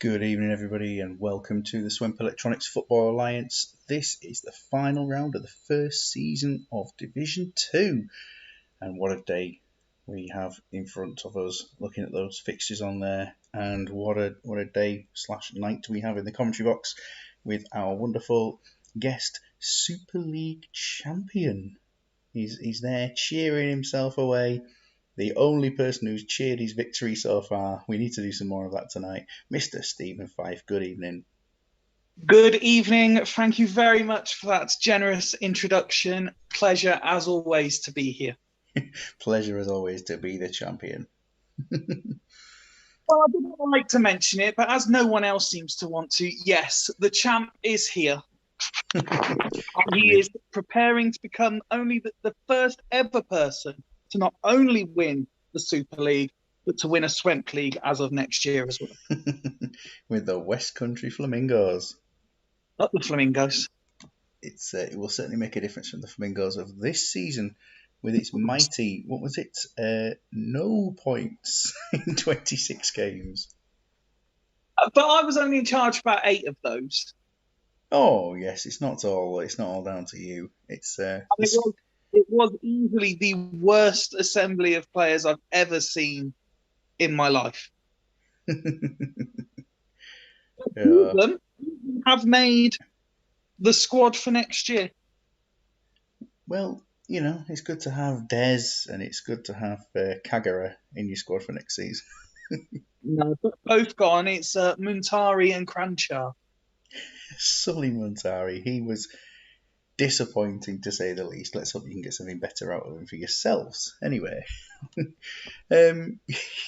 Good evening, everybody, and welcome to the Swemp Electronics Football Alliance. This is the final round of the first season of Division 2, and what a day we have in front of us, looking at those fixtures on there, and what a day/night we have in the commentary box with our wonderful guest Super League champion. He's there cheering himself away. The only person who's cheered his victory so far. We need to do some more of that tonight. Mr. Stephen Fife, good evening. Good evening. Thank you very much for that generous introduction. Pleasure, as always, to be here. Pleasure, as always, to be the champion. Well, I didn't like to mention it, but as no one else seems to want to, yes, the champ is here. He is preparing to become only the first ever person to not only win the Super League, but to win a Swemp League as of next year as well. With the West Country Flamingos. Not the Flamingos. It will certainly make a difference from the Flamingos of this season with its mighty, what was it? No points in 26 games. But I was only in charge of about 8 of those. Oh yes, it's not all down to you. It was easily the worst assembly of players I've ever seen in my life. Two of them have made the squad for next year. Well, you know, it's good to have Des and it's good to have Kagura in your squad for next season. No, both gone. It's Muntari and Cranshaw. Sully Muntari, he was disappointing to say the least. Let's hope you can get something better out of him for yourselves. Anyway,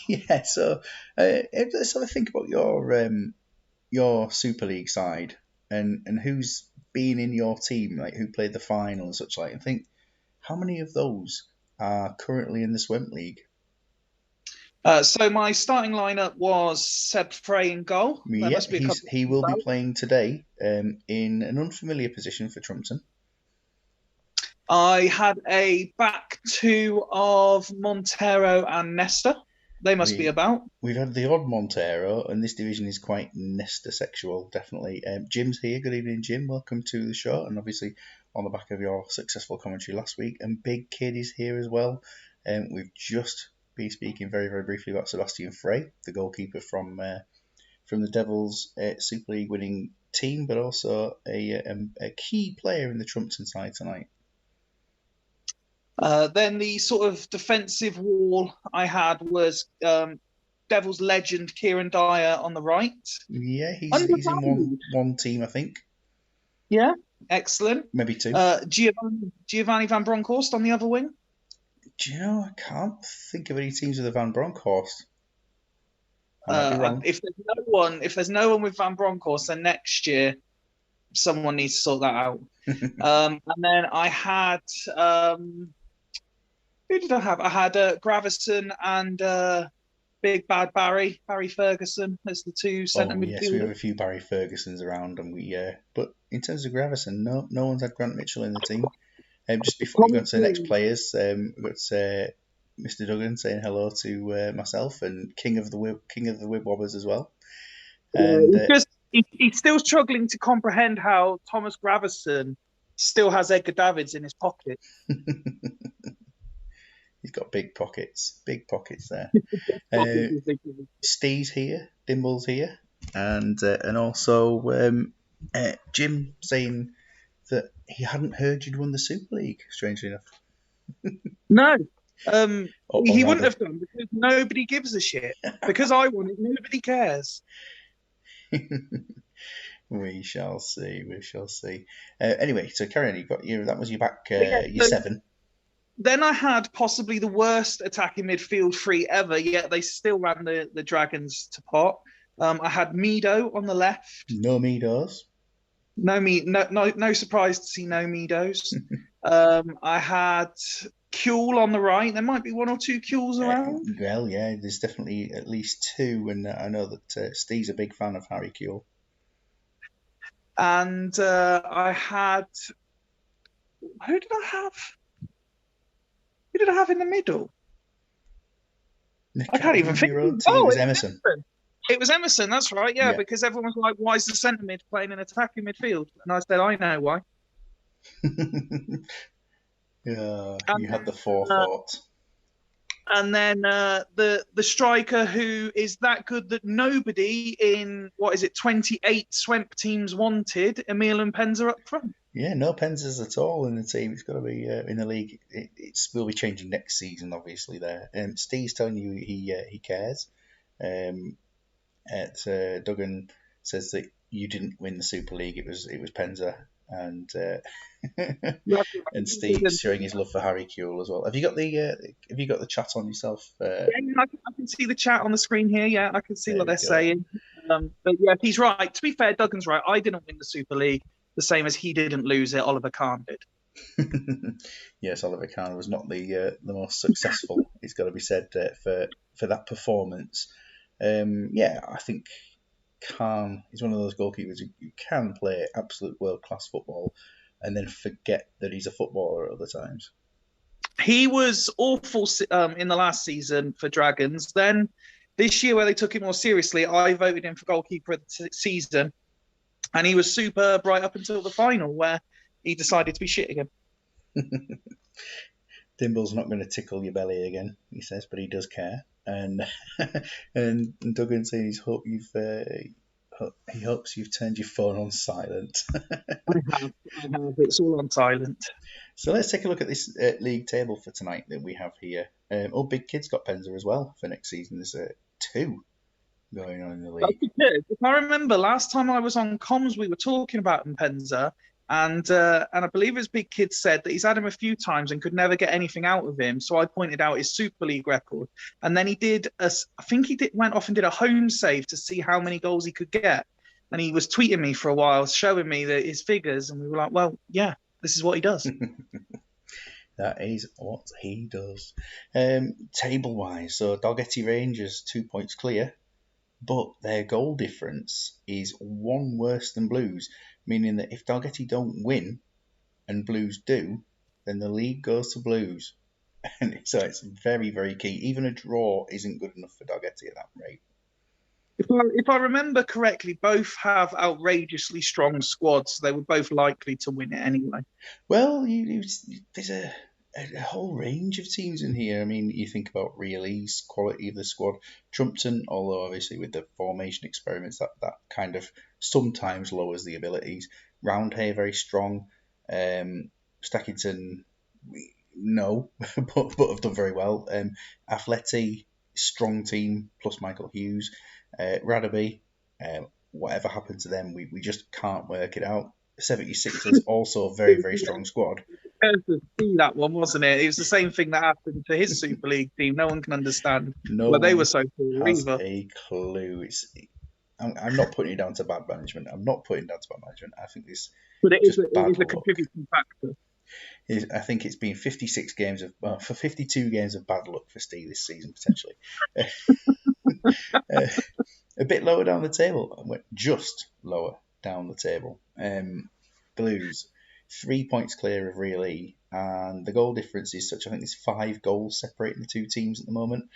yeah. So let's have a think about your Super League side and who's been in your team, like who played the final and such like. And think how many of those are currently in the Swemp League. So my starting lineup was Seb Frey in goal. Yeah, he will be playing today in an unfamiliar position for Trumpton. I had a back two of Montero and Nesta. They must be about. We've had the odd Montero, and this division is quite Nesta sexual, definitely. Jim's here. Good evening, Jim. Welcome to the show, and obviously on the back of your successful commentary last week. And Big Kid is here as well. We've just been speaking very, very briefly about Sebastian Frey, the goalkeeper from the Devils Super League winning team, but also a key player in the Trumpton side tonight. Then the sort of defensive wall I had was Devils legend Kieran Dyer on the right. Yeah, he's in one team, I think. Yeah, excellent. Maybe two. Giovanni Van Bronckhorst on the other wing. Do you know, I can't think of any teams with a Van Bronckhorst. I might be wrong. If there's no one with Van Bronckhorst, then next year someone needs to sort that out. And then I had who did I have? I had Gravison and Big Bad Barry Ferguson as the two centre midfielders. Yes, we have a few Barry Fergusons around, and but in terms of Gravison, no one's had Grant Mitchell in the team. Just before we go to the next players, we've got Mr. Duggan saying hello to myself and King of the Wib Wobbers as well. And he's still struggling to comprehend how Thomas Gravison still has Edgar Davids in his pocket. He's got big pockets there. Steve's here, Dimble's here, and also Jim saying that he hadn't heard you'd won the Super League, strangely enough. No. He wouldn't have done because nobody gives a shit. Because I won it, nobody cares. We shall see. Anyway, so carry on. That was your back, your 7. Then I had possibly the worst attacking midfield three ever, yet they still ran the Dragons to pot. I had Mido on the left. No Midos. No surprise to see no Midos. I had Kuehl on the right. There might be one or two Kuehls around. Well, yeah, there's definitely at least two, and I know that Steve's a big fan of Harry Kuehl. And I had... Who did I have? Who did I have in the middle? I can't even think. It was Emerson. It was Emerson, that's right, yeah, because everyone was like, why is the centre mid playing in attacking midfield? And I said, I know why. Yeah, And you had the then, forethought. And then the striker who is that good that nobody in, 28 Swemp teams wanted, Emil Mpenza up front. Yeah, no Penzas at all in the team. It's got to be in the league. It will be changing next season, obviously. There, Steve's telling you he cares. Duggan says that you didn't win the Super League. It was Penza, and and Steve's showing his love for Harry Kewell as well. Have you got the chat on yourself? Yeah, I can see the chat on the screen here. Yeah, I can see what they're go. saying. But yeah, he's right. To be fair, Duggan's right. I didn't win the Super League, the same as he didn't lose it. Oliver Kahn did. Yes, Oliver Kahn was not the most successful. It's got to be said for that performance. Yeah, I think Kahn is one of those goalkeepers who can play absolute world class football and then forget that he's a footballer at other times. He was awful in the last season for Dragons. Then this year, where they took it more seriously, I voted him for goalkeeper of the season, and he was superb right up until the final, where he decided to be shit again. Dimble's not going to tickle your belly again, he says, but he does care. And and Duggan says he hopes you've turned your phone on silent. I have. It's all on silent. So let's take a look at this league table for tonight that we have here. Big Kid's got Penza as well for next season. There's 2 going on in the league. If I remember, last time I was on comms, we were talking about Mpenza, and I believe his Big Kid said that he's had him a few times and could never get anything out of him. So I pointed out his Super League record, and then went off and did a home save to see how many goals he could get, and he was tweeting me for a while, showing me his figures, and we were like, well, yeah, this is what he does. That is what he does. Table-wise, so Dalgety Rangers 2 points clear, but their goal difference is 1 worse than Blues, meaning that if Dalgety don't win and Blues do, then the league goes to Blues. And so it's very, very key. Even a draw isn't good enough for Dalgety at that rate. If I remember correctly, both have outrageously strong squads. So they were both likely to win it anyway. Well, there's a whole range of teams in here. I mean, you think about Really's quality of the squad. Trumpton, although obviously with the formation experiments, that kind of sometimes lowers the abilities. Roundhay, very strong. Stackington, no, but have done very well. Athletic, strong team, plus Michael Hughes. Radaby, whatever happened to them, we just can't work it out. 76ers, also a very, very strong squad. To see that one, wasn't it? It was the same thing that happened to his Super League team. No one can understand why they were so poor either. A clue. I'm not putting it down to bad management. I think this. But it is a contributing factor. I think it's been 52 games of bad luck for Steve this season potentially. A bit lower down the table, just lower down the table. Blues 3 points clear of Really, and the goal difference is such. I think there's 5 goals separating the 2 teams at the moment.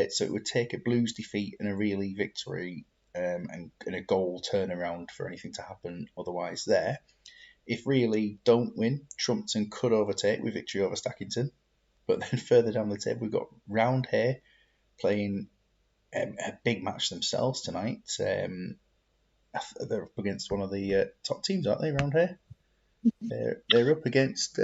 So it would take a Blues defeat and a Really victory, and a goal turnaround for anything to happen otherwise there. If Really don't win, Trumpton could overtake with victory over Stackington. But then further down the table, we've got Roundhay playing a big match themselves tonight. They're up against one of the top teams, aren't they, Roundhay? They're up against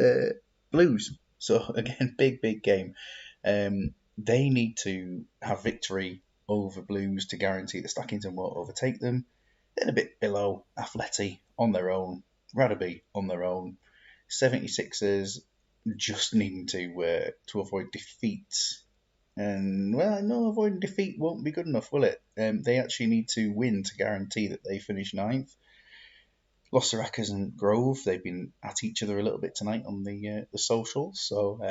Blues. So, again, big game. They need to have victory over Blues to guarantee that Stackington won't overtake them. Then a bit below, Athletic on their own, Radaby on their own, 76ers just needing to avoid defeat. And, well, no, avoiding defeat won't be good enough, will it? They actually need to win to guarantee that they finish 9th. Losserackers and Grove, they've been at each other a little bit tonight on the socials, so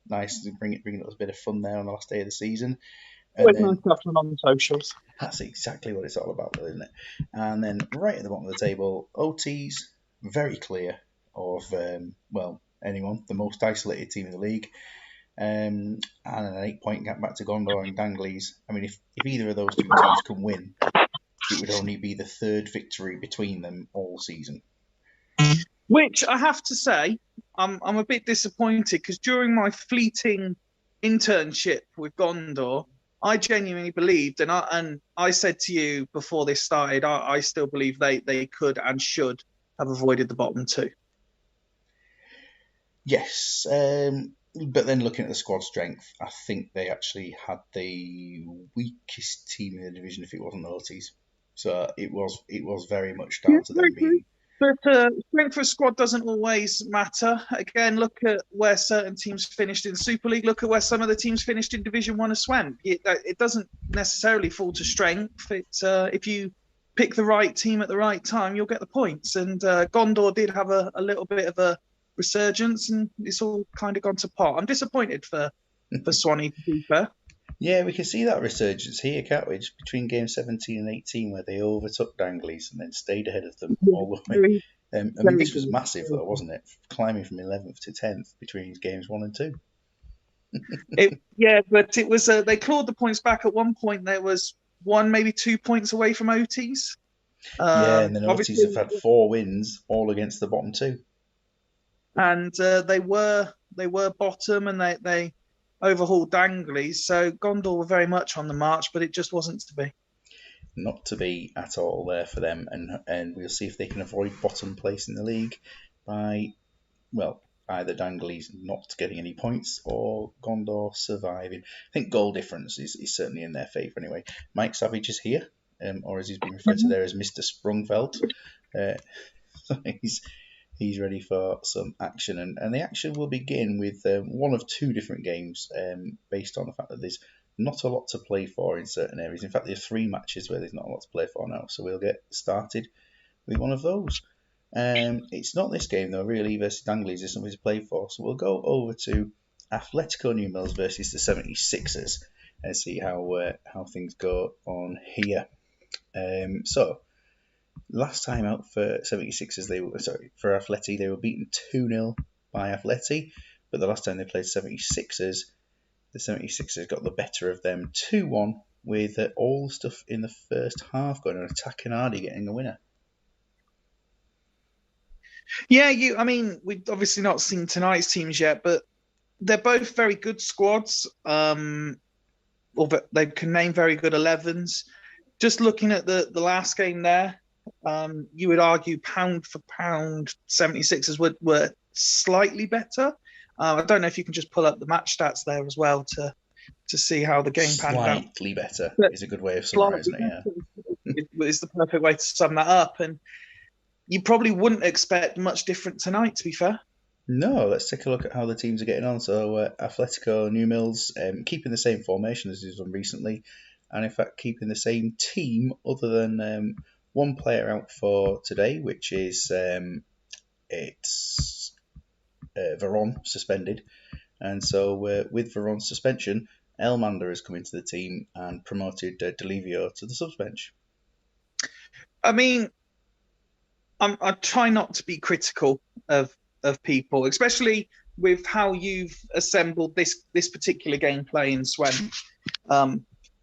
nice to bring it a bit of fun there on the last day of the season. Always nice stuff on the socials. That's exactly what it's all about, though, isn't it? And then right at the bottom of the table, OT's very clear of, anyone, the most isolated team in the league. And an 8-point gap back to Gondor and Danglies. I mean, if either of those 2 teams can win, it would only be the third victory between them all season. Which I have to say, I'm a bit disappointed because during my fleeting internship with Gondor, I genuinely believed, and I said to you before this started, I still believe they could and should have avoided the bottom two. Yes, but then looking at the squad strength, I think they actually had the weakest team in the division if it wasn't the Otis. So it was very much down to them being. But strength of squad doesn't always matter. Again, look at where certain teams finished in Super League. Look at where some of the teams finished in Division 1 of Swemp. It doesn't necessarily fall to strength. It's if you pick the right team at the right time, you'll get the points. And Gondor did have a little bit of a resurgence, and it's all kind of gone to pot. I'm disappointed for Swanee, to be fair. Yeah, we can see that resurgence here, can't we? Just between games 17 and 18, where they overtook Danglies and then stayed ahead of them all the way. I mean, this was massive, though, wasn't it? Climbing from 11th to 10th between games 1 and 2. Yeah, but it was they clawed the points back at one point. There was 1, maybe 2 points away from Otis. Yeah, and then Otis have had 4 wins, all against the bottom 2. And they were bottom, and they overhauled Danglies. So Gondor were very much on the march, but it just wasn't to be. Not to be at all there for them, and we'll see if they can avoid bottom place in the league by, well, either Danglies not getting any points or Gondor surviving. I think goal difference is certainly in their favour anyway. Mike Savage is here, or as he's been referred to there as Mr. Sprungfeld. So he's ready for some action, and the action will begin with one of 2 different games based on the fact that there's not a lot to play for in certain areas. In fact, there are 3 matches where there's not a lot to play for now, so we'll get started with one of those. It's not this game though, really, versus Danglies. There's something to play for, so we'll go over to Atletico New Mills versus the 76ers and see how things go on here. So last time out for 76ers, for Atleti, they were beaten 2-0 by Atleti, but the last time they played 76ers, the 76ers got the better of them 2-1 with all the stuff in the first half going on. Attacking Hardy getting the winner. Yeah, I mean, we've obviously not seen tonight's teams yet, but they're both very good squads. Or they can name very good 11s. Just looking at the last game there, you would argue pound for pound, 76ers were slightly better. I don't know if you can just pull up the match stats there as well to see how the game panned out. Slightly better is a good way of summarising it, yeah. It is the perfect way to sum that up. And you probably wouldn't expect much different tonight, to be fair. No, let's take a look at how the teams are getting on. So Atletico New Mills keeping the same formation as he's done recently, and in fact keeping the same team other than one player out for today, which is it's Veron suspended. And so with Veron's suspension, Elmander has come into the team and promoted Delivio to the subs bench. I mean, I try not to be critical of people, especially with how you've assembled this particular gameplay in Swemp.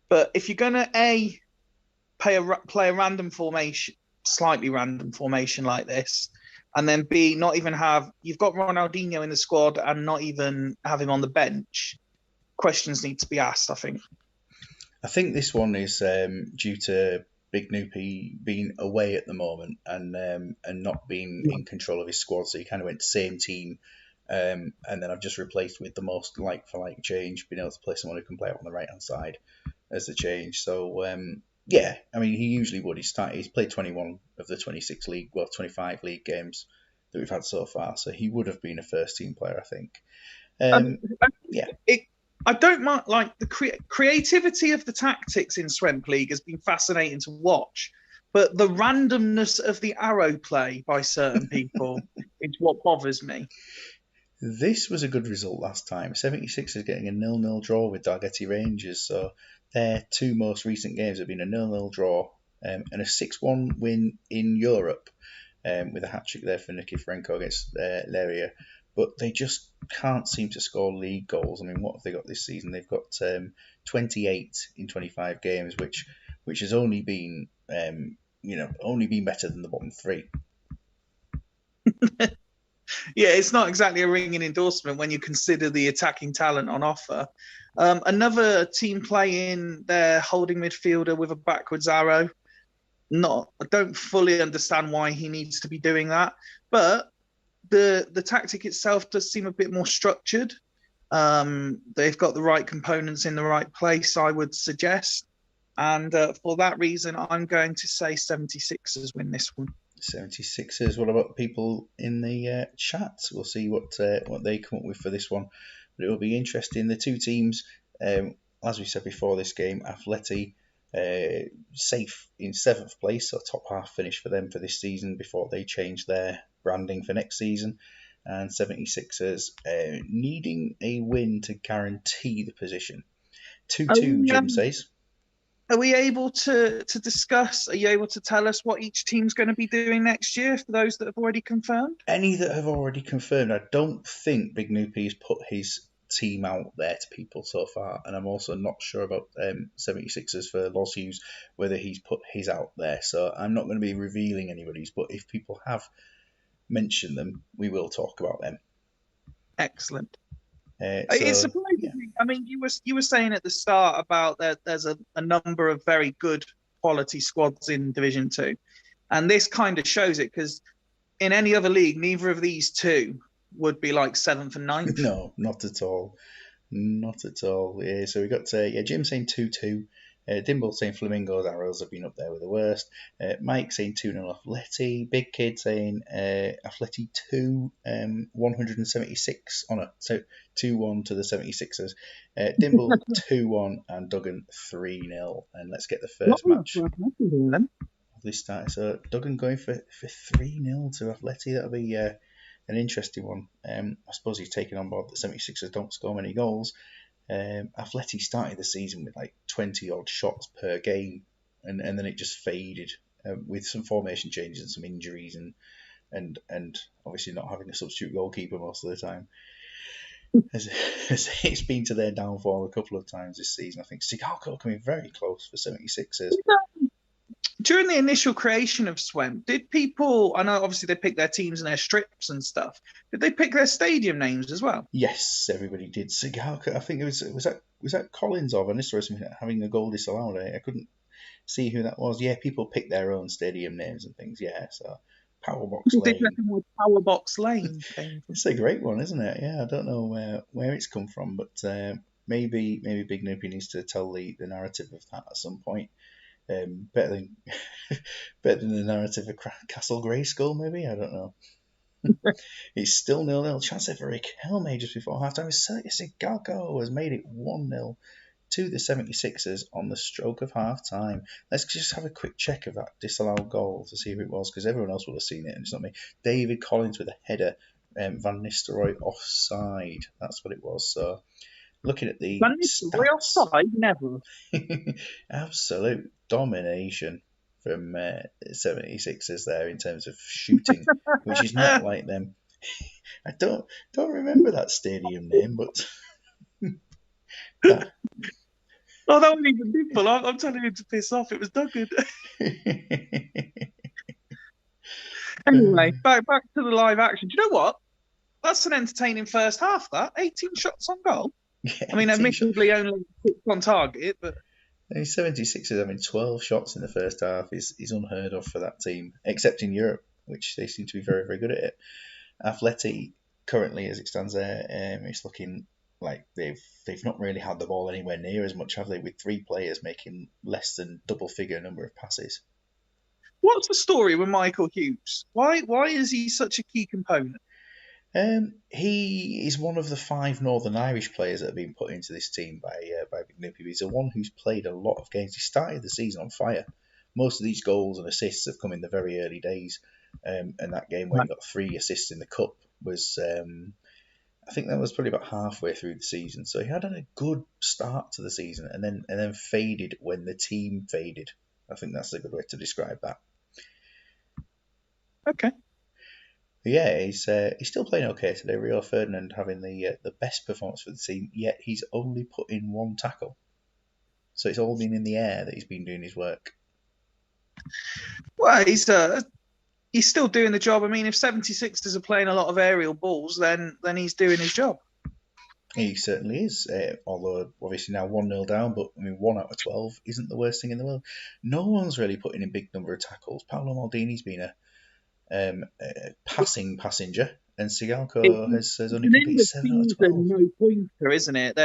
But if you're gonna play a random formation, slightly random formation like this, and then B, not even you've got Ronaldinho in the squad and not even have him on the bench, questions need to be asked, I think. I think this one is due to Big Noopy being away at the moment and not being in control of his squad, so he kind of went same team, and then I've just replaced with the most like-for-like change, being able to play someone who can play out on the right-hand side as the change. So yeah, I mean, he usually would. He's played 21 of the 25 league games that we've had so far, so he would have been a first-team player, I think. Yeah. I don't mind, like, the creativity of the tactics in Swemp League has been fascinating to watch, but the randomness of the arrow play by certain people is what bothers me. This was a good result last time. 76ers getting a 0-0 draw with Dalgety Rangers, so their 2 most recent games have been a 0-0 draw and a 6-1 win in Europe with a hat-trick there for Nikiforenko against Leria. But they just can't seem to score league goals. I mean, what have they got this season? They've got 28 in 25 games, which which has only been only been better than the bottom three. Yeah, it's not exactly a ringing endorsement when you consider the attacking talent on offer. Another team playing their holding midfielder with a backwards arrow. I don't fully understand why he needs to be doing that, but the tactic itself does seem a bit more structured. They've got the right components in the right place, I would suggest. And for that reason, I'm going to say 76ers win this one. 76ers. What about people in the chat? We'll see what they come up with for this one. But it will be interesting. The two teams, as we said before this game, Atleti safe in 7th place, so top half finish for them for this season before they change their branding for next season. And 76ers needing a win to guarantee the position. 2-2, Jim says. Are we able to discuss? Are you able to tell us what each team's going to be doing next year for those that have already confirmed? Any that have already confirmed. I don't think Big Noopy has put his team out there to people so far, and I'm also not sure about 76ers for Los Hughes, whether he's put his out there. So I'm not going to be revealing anybody's, but if people have mentioned them, we will talk about them. Excellent. It's surprising. Yeah. I mean, you were saying at the start about that there's a number of very good quality squads in Division 2, and this kind of shows it, because in any other league, neither of these two would be like 7th and 9th. No, not at all. Not at all. Yeah, so we got Jim saying 2-2. Dimble saying Flamingos Arrows have been up there with the worst. Mike saying 2-0 Atleti. Big Kid saying Atleti 2, 176 on it. So 2-1 to the 76ers. Dimble 2-1 and Duggan 3-0. And let's get the first match of this start. So Duggan going for 3-0 to Atleti. That'll be an interesting one. I suppose he's taken on board the 76ers don't score many goals. Atleti started the season with like 20 odd shots per game, and then it just faded with some formation changes and some injuries and obviously not having a substitute goalkeeper most of the time. As it's been to their downfall a couple of times this season. I think Sigalko coming very close for 76ers. During the initial creation of Swemp, did people, I know obviously they picked their teams and their strips and stuff, did they pick their stadium names as well? Yes, everybody did. Sigalko, I think was that Collins or Van Nistelrooy having a goal disallowed. I couldn't see who that was. Yeah, people pick their own stadium names and things. Yeah, so Powerbox Lane. Powerbox Lane came from. It's a great one, isn't it? Yeah, I don't know where it's come from, but maybe Big Noopy needs to tell the narrative of that at some point. Better than the narrative of Castle Grayskull, maybe. I don't know. It's still 0-0. Chance for Rick Helme just before halftime. Sigalko has made it 1-0 to the 76ers on the stroke of half-time. Let's just have a quick check of that disallowed goal to see who it was, because everyone else would have seen it and it's not me. David Collins with a header. Van Nistelrooy offside. That's what it was. So looking at the stats, offside, never. Absolute domination from 76ers there in terms of shooting, which is not like them. I don't remember that stadium name, but that wasn't even Dimple. I'm telling you to piss off. It was Duggan. Anyway, back to the live action. Do you know what? That's an entertaining first half. That 18 shots on goal. Yeah, I mean, admittedly only 6 on target, but 76ers having 12 shots in the first half is unheard of for that team, except in Europe, which they seem to be very, very good at it. Atleti currently, as it stands there, it's looking like they've not really had the ball anywhere near as much, have they? With 3 players making less than double-figure number of passes. What's the story with Michael Hughes? Why is he such a key component? He is one of the 5 Northern Irish players that have been put into this team by Big Noopy. He's the one who's played a lot of games. He started the season on fire. Most of these goals and assists have come in the very early days. And that game where he got 3 assists in the cup was, I think that was probably about halfway through the season. So he had a good start to the season and then faded when the team faded. I think that's a good way to describe that. Okay. Yeah, he's still playing okay today. Rio Ferdinand having the best performance for the team, yet he's only put in 1 tackle. So it's all been in the air that he's been doing his work. Well, he's still doing the job. I mean, if 76ers are playing a lot of aerial balls, then he's doing his job. He certainly is. Although obviously now 1-0 down, but I mean 1 out of 12 isn't the worst thing in the world. No one's really putting in big number of tackles. Paolo Maldini's been a passing passenger, and Sigalko has only an completed end of 7 out of 12. season no pointer, isn't it?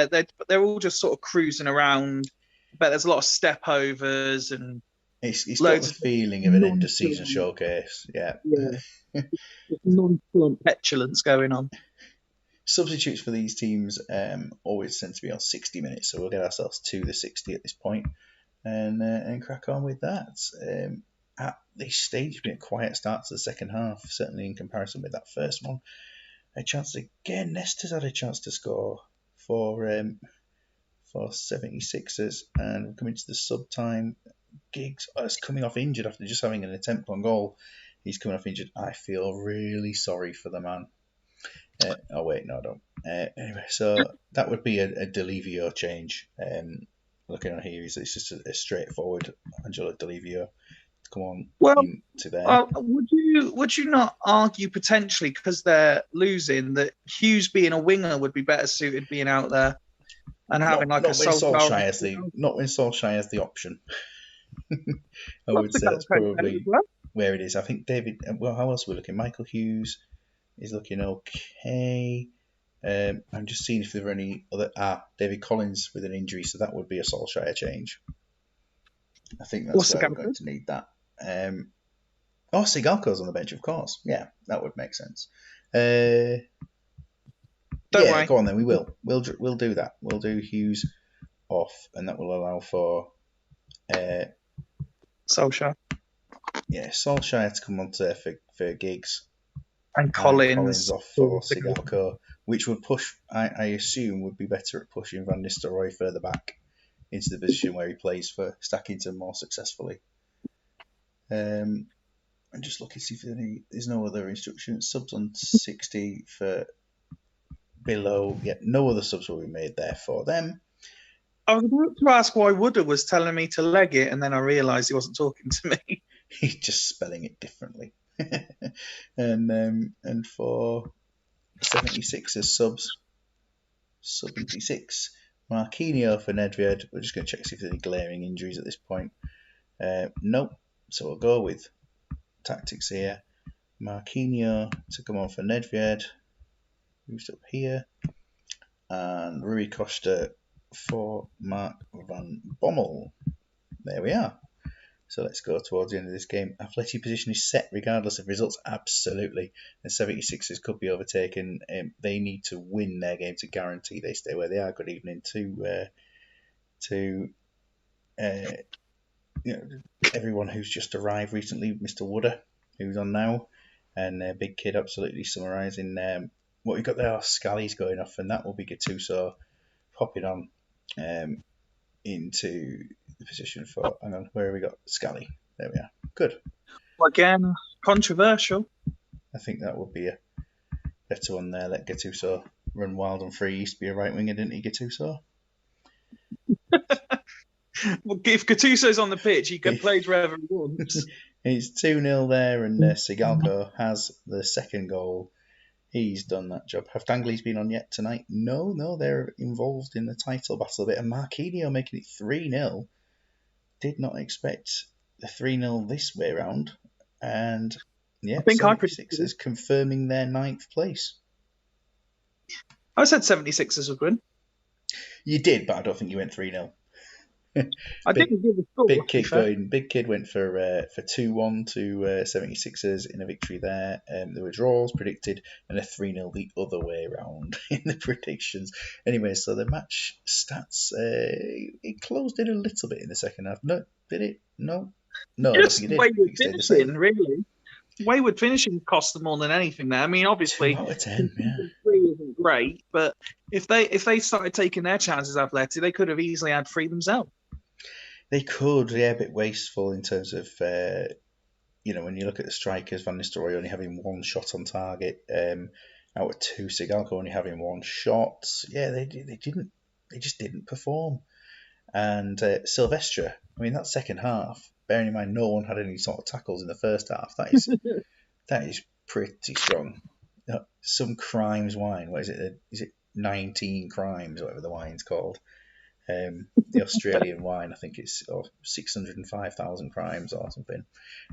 They're all just sort of cruising around. But there's a lot of step overs and It's got the loads of feeling of an end of season nonchalant, showcase. Yeah. nonchalant petulance going on. Substitutes for these teams always tend to be on 60 minutes, so we'll get ourselves to the 60 at this point and crack on with that. At this stage, it's been a quiet start to the second half, certainly in comparison with that first one. A chance again, Nesta's had a chance to score for 76ers, and we're coming to the sub time. Giggs is coming off injured after just having an attempt on goal. He's coming off injured. I feel really sorry for the man. Oh wait, no, I don't. Anyway, so that would be a Delivio change. Looking on here, it's just a straightforward Angelo Delivio to come on into there. Would you not argue potentially because they're losing that Hughes being a winger would be better suited being out there and having not when Solskjaer has the option. I would say that's probably where it is. I think David. Well, how else are we looking? Michael Hughes is looking okay. I'm just seeing if there are any other. David Collins with an injury, so that would be a Solskjaer change. I think that's where we're going to need that. Sigalko's on the bench, of course. Yeah, that would make sense. Don't worry. Go on then. We will. We'll do that. We'll do Hughes off, and that will allow for Solskjaer. Yeah, Solskjaer to come on to for Giggs. And Collins off for Sigalko, which would push, I assume, would be better at pushing Van Nistelrooy further back into the position where he plays for Stackington more successfully. I'm just looking to see if there's no other instructions. Subs on 60 for below. Yeah, no other subs will be made there for them. I was about to ask why Woodard was telling me to leg it, and then I realised he wasn't talking to me. He's just spelling it differently. and for 76 as subs, 76, Marquinhos for Nedved. We're just going to check see if there's any glaring injuries at this point. Nope. So we'll go with tactics here. Marquinhos to come on for Nedved. Who's up here? And Rui Costa for Mark van Bommel. There we are. So let's go towards the end of this game. Athletic position is set regardless of results. Absolutely. And 76ers could be overtaken. They need to win their game to guarantee they stay where they are. Good evening to everyone who's just arrived recently. Mr. Wooder, who's on now. And Big Kid absolutely summarising what we've got there. Scally's going off, and that will be Gattuso popping on into the position for. Hang on, where have we got Scally? There we are. Good. Again, controversial. I think that would be a better one there. Let Gattuso run wild and free. He used to be a right winger, didn't he, Gattuso? Well, if Gattuso's on the pitch, he can play wherever he wants. He's 2-0 there, and Sigalko has the second goal. He's done that job. Have Dangley's been on yet tonight? No, they're involved in the title battle a bit. And Marquinhos making it 3-0. Did not expect the 3-0 this way round. And yeah, I think 76ers confirming their 9th place. I said 76ers would win. You did, but I don't think you went 3-0. I didn't give a score. Big Kid went for 2-1 to 76ers in a victory there. There were draws predicted and a 3-0 the other way around in the predictions. Anyway, so the match stats, it closed in a little bit in the second half. No, did it? No, just wayward finishing, really. Wayward finishing cost them more than anything there. I mean, obviously, 2 out of 10, yeah. 3 isn't great, but if they started taking their chances, Athletic, they could have easily had 3 themselves. They could, yeah, a bit wasteful in terms of, when you look at the strikers, Van Nistelrooy only having 1 shot on target, out of 2, Sigalko only having 1 shot. Yeah, they just didn't perform. And Silvestre, I mean, that second half, bearing in mind no one had any sort of tackles in the first half, that is pretty strong. Some crimes wine, what is it? Is it 19 crimes, whatever the wine's called? The Australian wine, I think it's 605,000 crimes or something.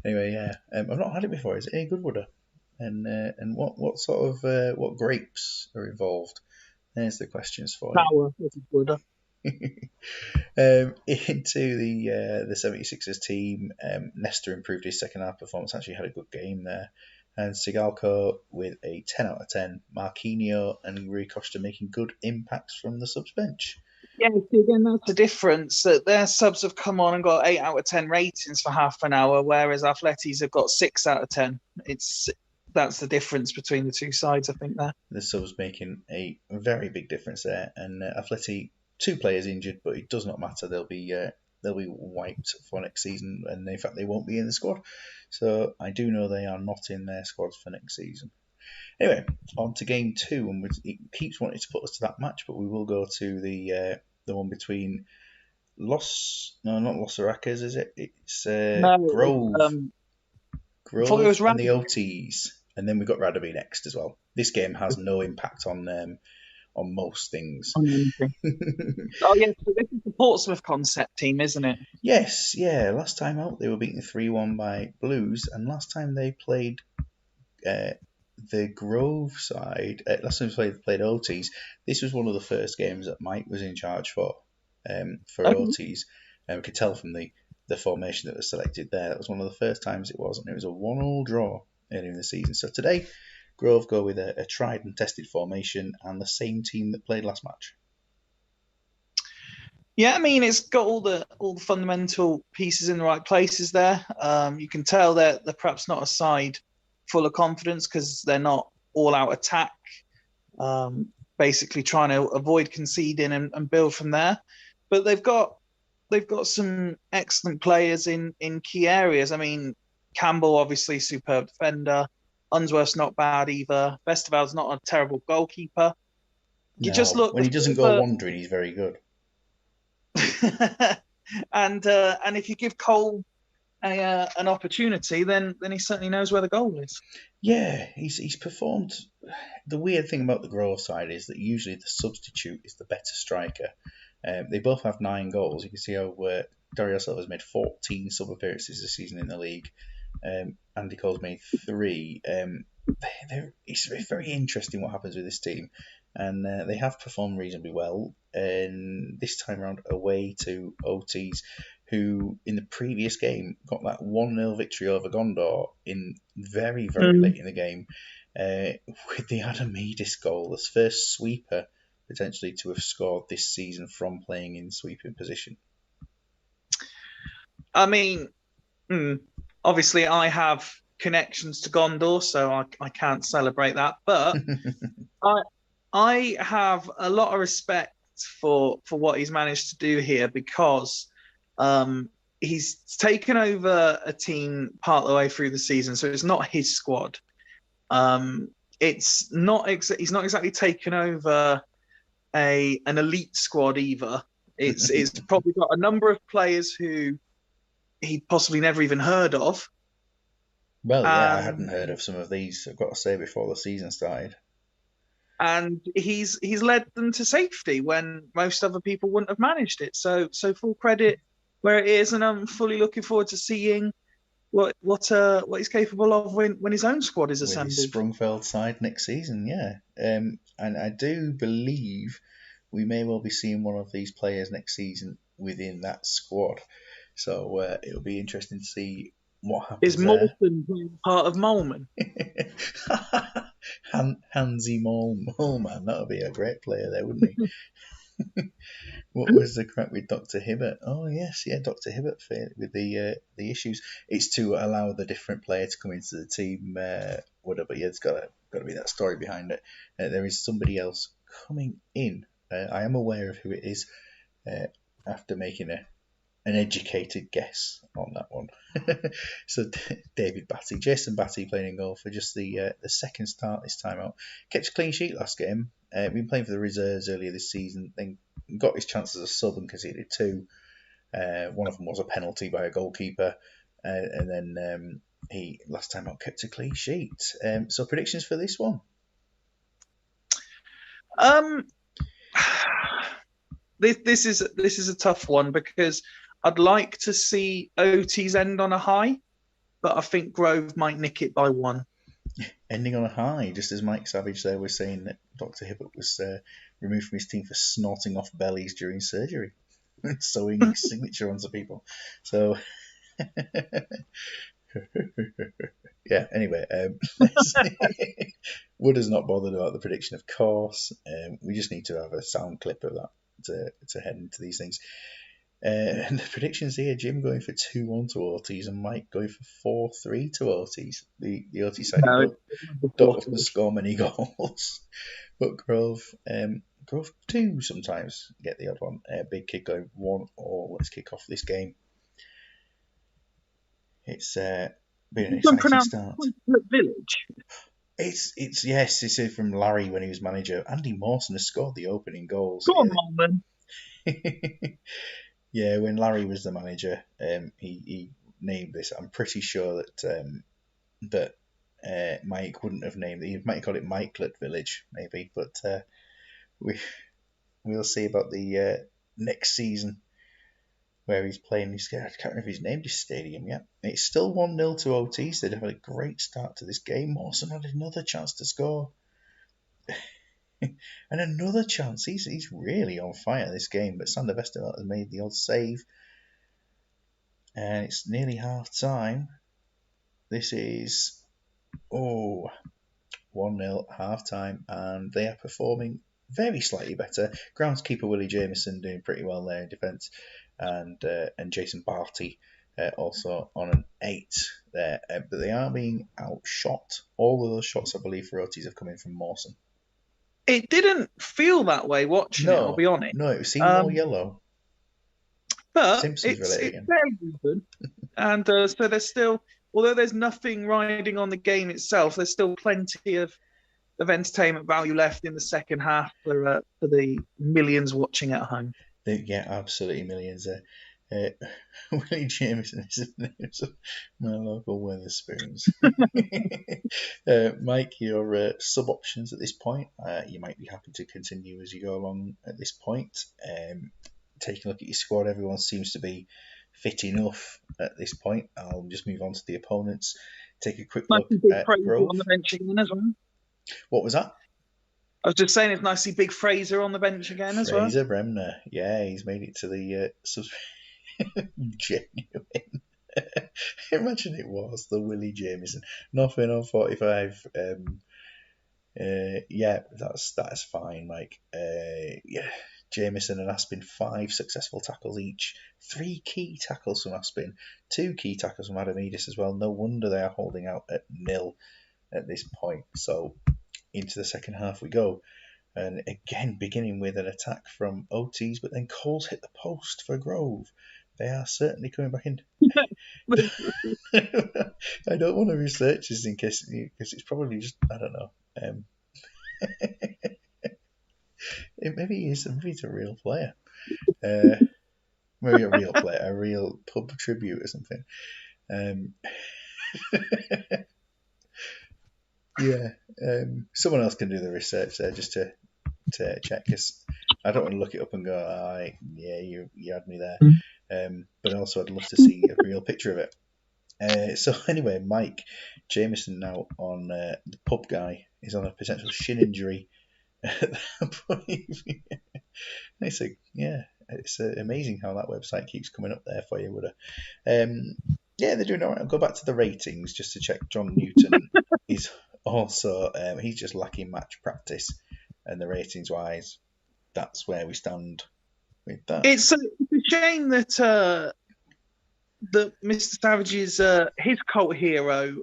Anyway, yeah, I've not had it before. Is it a Goodwooder? And what sort of what grapes are involved? There's the questions for Power, if you would. Into the 76ers team, Nestor improved his second half performance, actually had a good game there. And Sigalko with a 10 out of 10. Marquinhos and Rui Costa making good impacts from the subs bench. Yeah, again, that's the difference. That their subs have come on and got 8 out of 10 ratings for half an hour, whereas Athletes have got 6 out of 10. That's the difference between the two sides, I think. There, the subs making a very big difference there, and Athletic 2 players injured, but it does not matter. They'll be wiped for next season, and in fact they won't be in the squad. So I do know they are not in their squads for next season. Anyway, on to game 2, and it keeps wanting to put us to that match, but we will go to the one between not Los Aracas, is it? It's Grove. Grove it was and the OTs, and then we've got Rugby next as well. This game has no impact on most things. Oh yeah, so this is the Portsmouth concept team, isn't it? Yes, yeah. Last time out they were beaten 3-1 by Blues, and last time they played the Grove side. Last time they played OTs. This was one of the first games that Mike was in charge for OTs. We could tell from the formation that was selected there. That was one of the first times it was, and it was a 1-1 draw earlier in the season. So today, Grove go with a tried and tested formation and the same team that played last match. Yeah, I mean, it's got all the fundamental pieces in the right places there. You can tell that they're perhaps not a side full of confidence because they're not all out attack, basically trying to avoid conceding and build from there. But they've got some excellent players in key areas. I mean, Campbell, obviously, superb defender. Unsworth's not bad either. Bestival's not a terrible goalkeeper. You just look when he doesn't go wandering, he's very good. and if you give Cole an opportunity, then he certainly knows where the goal is. Yeah, he's performed. The weird thing about the Grove side is that usually the substitute is the better striker. They both have 9 goals. You can see how Dario Silva's made 14 sub appearances this season in the league. Andy Cole's made 3. It's very interesting what happens with this team, and they have performed reasonably well. And this time around, away to OTs, who in the previous game got that 1-0 victory over Gondor in very late in the game, with the Adamidis goal, the first sweeper potentially to have scored this season from playing in sweeping position. I mean, obviously I have connections to Gondor, so I can't celebrate that. But I have a lot of respect for what he's managed to do here, because he's taken over a team part of the way through the season, so it's not his squad. It's not he's not exactly taken over an elite squad either. It's probably got a number of players who he possibly never even heard of. Well, yeah, I hadn't heard of some of these, I've got to say, before the season started. And he's led them to safety when most other people wouldn't have managed it. So full credit where it is, and I'm fully looking forward to seeing what he's capable of when his own squad is assembled. With his Sprungfeld side next season, yeah. And I do believe we may well be seeing one of these players next season within that squad. So it'll be interesting to see what happens. Is Moulton part of Molman? Hansi Molman, that would be a great player there, wouldn't he? What was the crack with Dr. Hibbert? Oh yes, yeah, Dr. Hibbert with the issues. It's to allow the different player to come into the team, whatever. Yeah, it's got to be that story behind it. There is somebody else coming in. I am aware of who it is after making an educated guess on that one. So David Batty, Jason Batty, playing in goal for just the second start this time out. Kept a clean sheet last game. Been playing for the reserves earlier this season, then got his chance as a sub and conceded 2. One of them was a penalty by a goalkeeper, and then he last time out kept a clean sheet. So predictions for this one? This is a tough one because I'd like to see OT's end on a high, but I think Grove might nick it by 1. Ending on a high, just as Mike Savage there was saying that Dr. Hibbert was removed from his team for snorting off bellies during surgery, sewing his signature onto people. So, yeah, anyway, Wood is not bothered about the prediction, of course. We just need to have a sound clip of that to head into these things. And the predictions here, Jim going for 2-1 to OTs and Mike going for 4-3 to OTs. The OT side don't often score many goals, but Grove do sometimes get the odd one. Big Kid going 1-1. Let's kick off this game. It's been an exciting start. Village. It's yes, this is from Larry when he was manager. Andy Mawson has scored the opening goals. Go on, man. Yeah, when Larry was the manager, he named this. I'm pretty sure that Mike wouldn't have named it. He might have called it Mikelet Village, maybe. But we'll see about the next season where he's playing. I can't remember if he's named his stadium yet. It's still 1-0 to OTs. They've had a great start to this game. Mawson had another chance to score. And another chance. He's really on fire this game. But Sander Westerveld has made the odd save. And it's nearly half time. This is 1-0 half time. And they are performing very slightly better. Groundskeeper Willie Jameson doing pretty well there in defence. And Jason Barty also on an 8 there. But they are being outshot. All of those shots, I believe, for OTs have come in from Mawson. It didn't feel that way watching it, I'll be honest. No, it seemed more yellow. But Simpsons it's related. very good. And so there's still, although there's nothing riding on the game itself, there's still plenty of entertainment value left in the second half for the millions watching at home. Yeah, absolutely millions. Willie Jameson is my local Weatherspoons. Mike, your sub options at this point. You might be happy to continue as you go along at this point. Taking a look at your squad, everyone seems to be fit enough at this point. I'll just move on to the opponents. Take a quick look at Grove. On the bench again as well. What was that? I was just saying it's nice to see Big Fraser on the bench again as well. Fraser Bremner, yeah, he's made it to the genuine. Imagine it was the Willie Jameson. Nothing on 45. Yeah, that's fine, Mike. Yeah, Jameson and Aspin, 5 successful tackles each. 3 key tackles from Aspin, 2 key tackles from Adamidis as well. No wonder they are holding out at 0 at this point. So into the second half we go. And again, beginning with an attack from OTs, but then Coles hit the post for Grove. They are certainly coming back in. I don't want to research this because it's probably just, I don't know. Maybe he's a real player. Maybe a real player, a real pub tribute or something. Yeah, someone else can do the research there just to check, because I don't want to look it up and go, yeah, you had me there. But also I'd love to see a real picture of it. So anyway, Mike Jameson now on the pub guy is on a potential shin injury. It's amazing how that website keeps coming up there for you, Wooder. Yeah, they're doing all right. I'll go back to the ratings just to check. John Newton is also, he's just lacking match practice, and the ratings wise, that's where we stand with that. It's a shame that that Mr. Savage's his cult hero,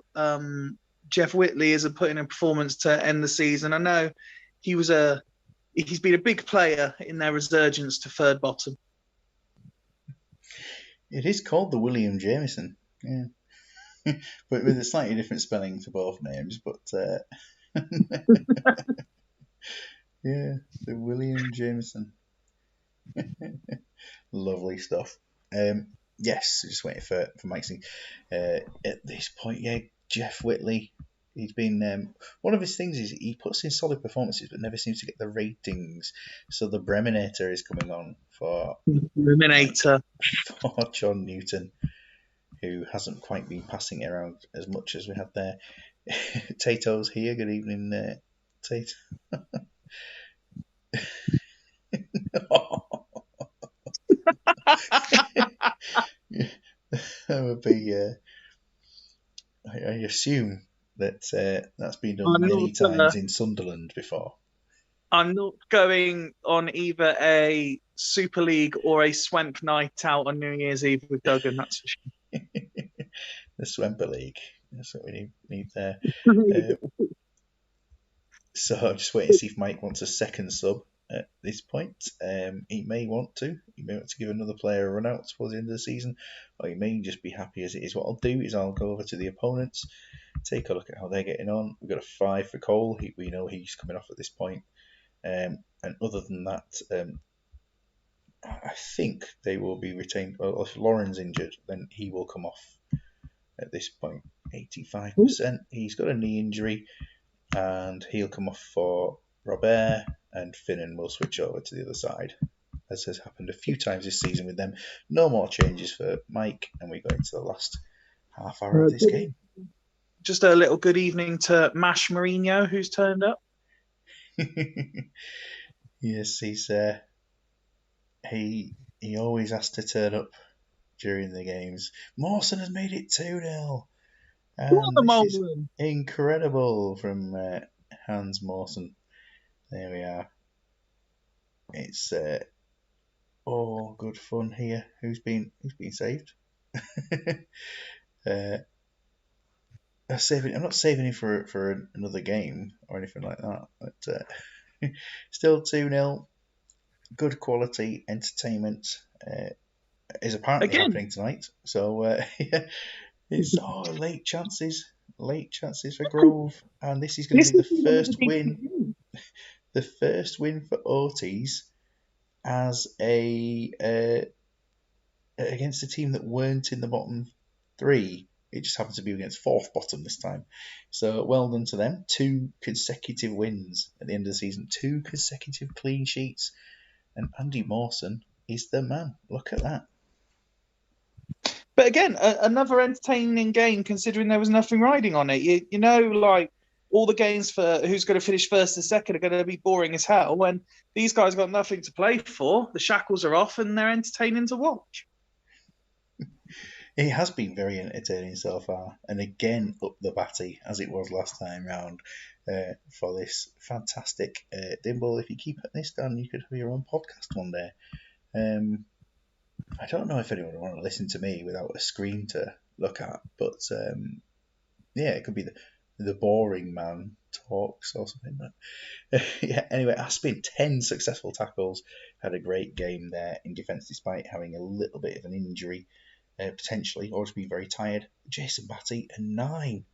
Jeff Whitley, isn't putting in a performance to end the season. I know he's been a big player in their resurgence to third bottom. It is called the William Jameson, yeah. But with a slightly different spelling to both names, but yeah, the William Jameson. Lovely stuff. Yes, just waiting for Mike. At this point, yeah, Jeff Whitley. He's been one of his things is he puts in solid performances, but never seems to get the ratings. So the Breminator is coming on for Eliminator. for John Newton, who hasn't quite been passing it around as much as we had there. Tato's here. Good evening, Tato. That would be. I assume that that's been done many times in Sunderland before. I'm not going on either a Super League or a Swemp night out on New Year's Eve with Duggan, that's for sure. The Swemp League. That's what we need there. So I'm just waiting to see if Mike wants a second sub at this point. He may want to. He may want to give another player a run out towards the end of the season, or he may just be happy as it is. What I'll do is I'll go over to the opponents, take a look at how they're getting on. We've got a 5 for Cole. We know he's coming off at this point. And other than that, I think they will be retained. Well, if Lauren's injured, then he will come off at this point. 85%. He's got a knee injury, and he'll come off for Robert, and Finnan will switch over to the other side, as has happened a few times this season with them. No more changes for Mike, and we go into the last half hour of this game. Just a little good evening to Mash Mourinho, who's turned up. Yes, he always has to turn up during the games. Mawson has made it 2-0. And this is incredible from Hans Mawson. There we are. It's all good fun here. Who's been saved? I'm not saving him for another game or anything like that. But still 2-0. Good quality entertainment is apparently happening tonight. So yeah, it's late chances for Grove, and this is going to be the first win. The first win for Ortiz as against a team that weren't in the bottom 3. It just happened to be against 4th bottom this time. So well done to them. 2 consecutive wins at the end of the season. 2 consecutive clean sheets. And Andy Mawson is the man. Look at that. But again, another entertaining game considering there was nothing riding on it. You know, like all the games for who's going to finish first and second are going to be boring as hell when these guys got nothing to play for. The shackles are off and they're entertaining to watch. It has been very entertaining so far, and again up the batty as it was last time round for this fantastic Dimble. If you keep this down, you could have your own podcast one day. I don't know if anyone would want to listen to me without a screen to look at, but yeah, it could be the boring man talks or something. But yeah, anyway, Aspin 10 successful tackles, had a great game there in defence despite having a little bit of an injury. Potentially, or to be very tired. Jason Batty, a 9.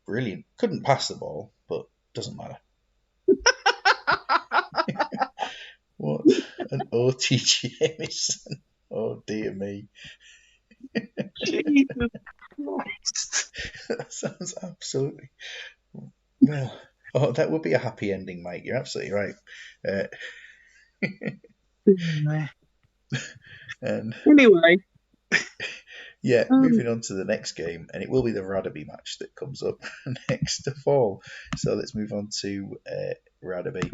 Brilliant. Couldn't pass the ball, but doesn't matter. What an OT Jameson. Oh, dear me. Jesus Christ. That sounds absolutely... Well, that would be a happy ending, Mike. You're absolutely right. And anyway... Yeah, moving on to the next game, and it will be the Radaby match that comes up next of all. So let's move on to Radaby.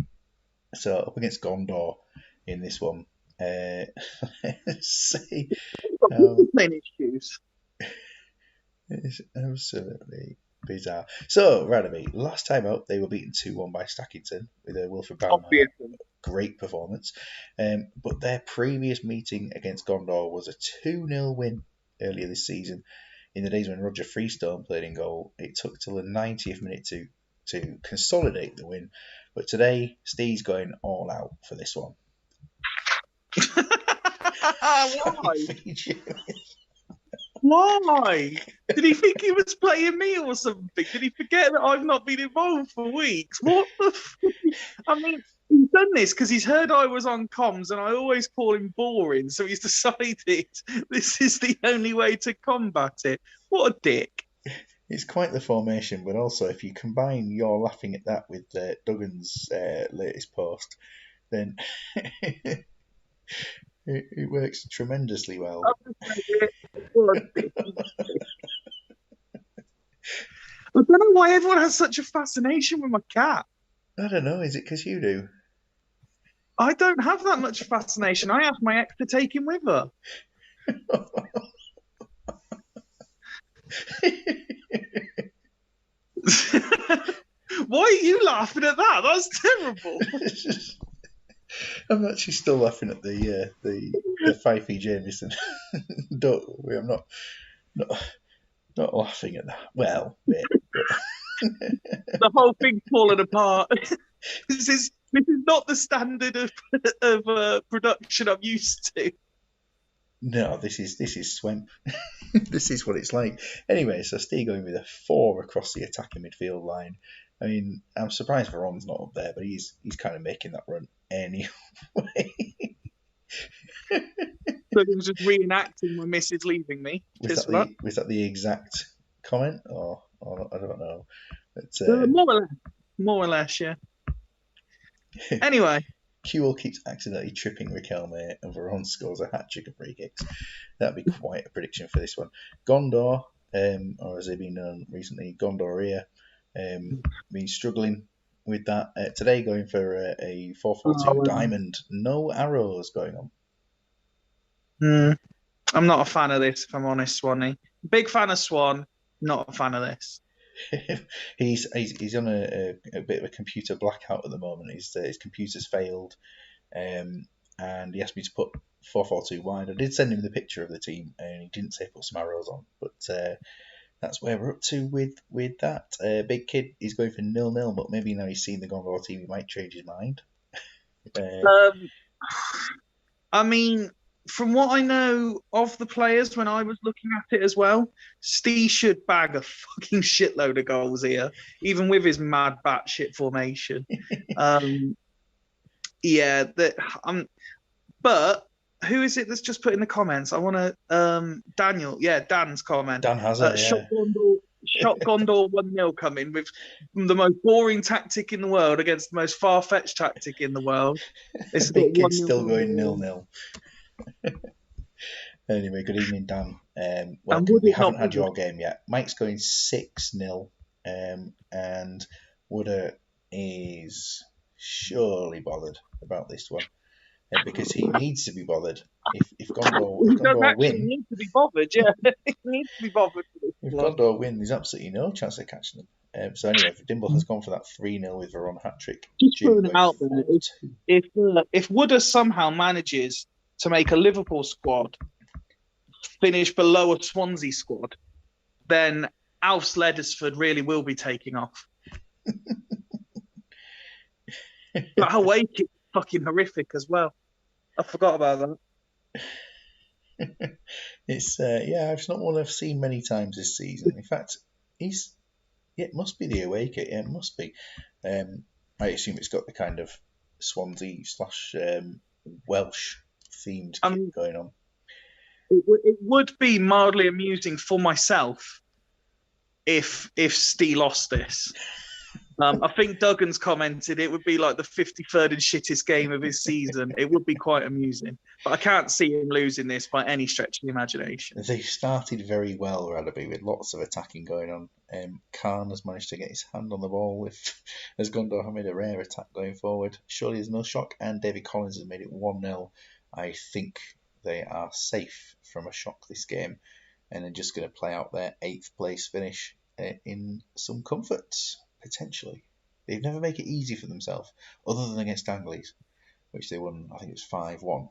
So up against Gondor in this one. Let's see. Issues. It's absolutely bizarre. So Radaby, last time out they were beaten 2-1 by Stackington with a Wilfred Baumer. Great performance. But their previous meeting against Gondor was a 2-0 win earlier this season. In the days when Roger Freestone played in goal, it took till the 90th minute to consolidate the win. But today, Steve's going all out for this one. Why? Why? Did he think he was playing me or something? Did he forget that I've not been involved for weeks? What the I mean, He's done this because he's heard I was on comms and I always call him boring. So he's decided this is the only way to combat it. What a dick. It's quite the formation, but also if you combine your laughing at that with Duggan's latest post, then it works tremendously well. What a dick. I don't know why everyone has such a fascination with my cat. I don't know, is it because you do? I don't have that much fascination. I asked my ex to take him with her. Why are you laughing at that? That's terrible. I'm actually still laughing at the Fifey Jameson. Don't worry, I'm not laughing at that. Well, The whole thing's falling apart. This is not the standard of production I'm used to. No, this is Swemp. This is what it's like. Anyway, so Steve going with a 4 across the attacking midfield line. I mean, I'm surprised Veron's not up there, but he's kind of making that run anyway. So he was just reenacting my missus leaving me. Was that the exact comment, or I don't know. But, more or less, yeah. Anyway. Kewell keeps accidentally tripping Riquelme, and Veron scores a hat-trick of free kicks. That'd be quite a prediction for this one. Gondor, or as they've been known recently, Gondoria, been struggling with that. Today going for a 4-4-2 diamond. No arrows going on. I'm not a fan of this, if I'm honest, Swanee. Big fan of Swan, not a fan of this. He's on a bit of a computer blackout at the moment. His computer's failed, and he asked me to put 4-4-2 wide. I did send him the picture of the team, and he didn't say put some arrows on. But that's where we're up to with that. Big Kid, he's going for 0-0, but maybe now he's seen the Gondor team, he might change his mind. I mean, from what I know of the players when I was looking at it as well, Steve should bag a fucking shitload of goals here, even with his mad batshit formation. Yeah, but who is it that's just put in the comments? I want to Daniel. Yeah, Dan's comment. Dan has it. Shot Gondor 1-0 coming with the most boring tactic in the world against the most far-fetched tactic in the world. It's Big Kid's still going 0-0. Anyway, good evening, Dan. Welcome. We haven't had your game yet. Mike's going 6-0, and Wooder is surely bothered about this one because he needs to be bothered. If Gondor win, he needs to be bothered. Yeah, he needs to be bothered. If Gondor win, there's absolutely no chance of catching them. So anyway, Dimble has gone for that 3-0 with Veron hat-trick. Just throwing it out there. If Wooder somehow manages to make a Liverpool squad finish below a Swansea squad, then Alf Sleddersford really will be taking off. That away kick is fucking horrific as well. I forgot about that. It's it's not one I've seen many times this season. In fact, it must be the away kit. Yeah, it must be. I assume it's got the kind of Swansea / Welsh themed kit going on. It would be mildly amusing for myself if Steve lost this. I think Duggan's commented it would be like the 53rd and shittest game of his season. It would be quite amusing. But I can't see him losing this by any stretch of the imagination. They started very well, Radaby, with lots of attacking going on. Khan has managed to get his hand on the ball as Gondor made a rare attack going forward. Surely there's no shock, and David Collins has made it 1-0. I think they are safe from a shock this game, and they're just going to play out their 8th place finish in some comfort. Potentially. They've never made it easy for themselves, other than against Anglais, which they won, I think it was 5-1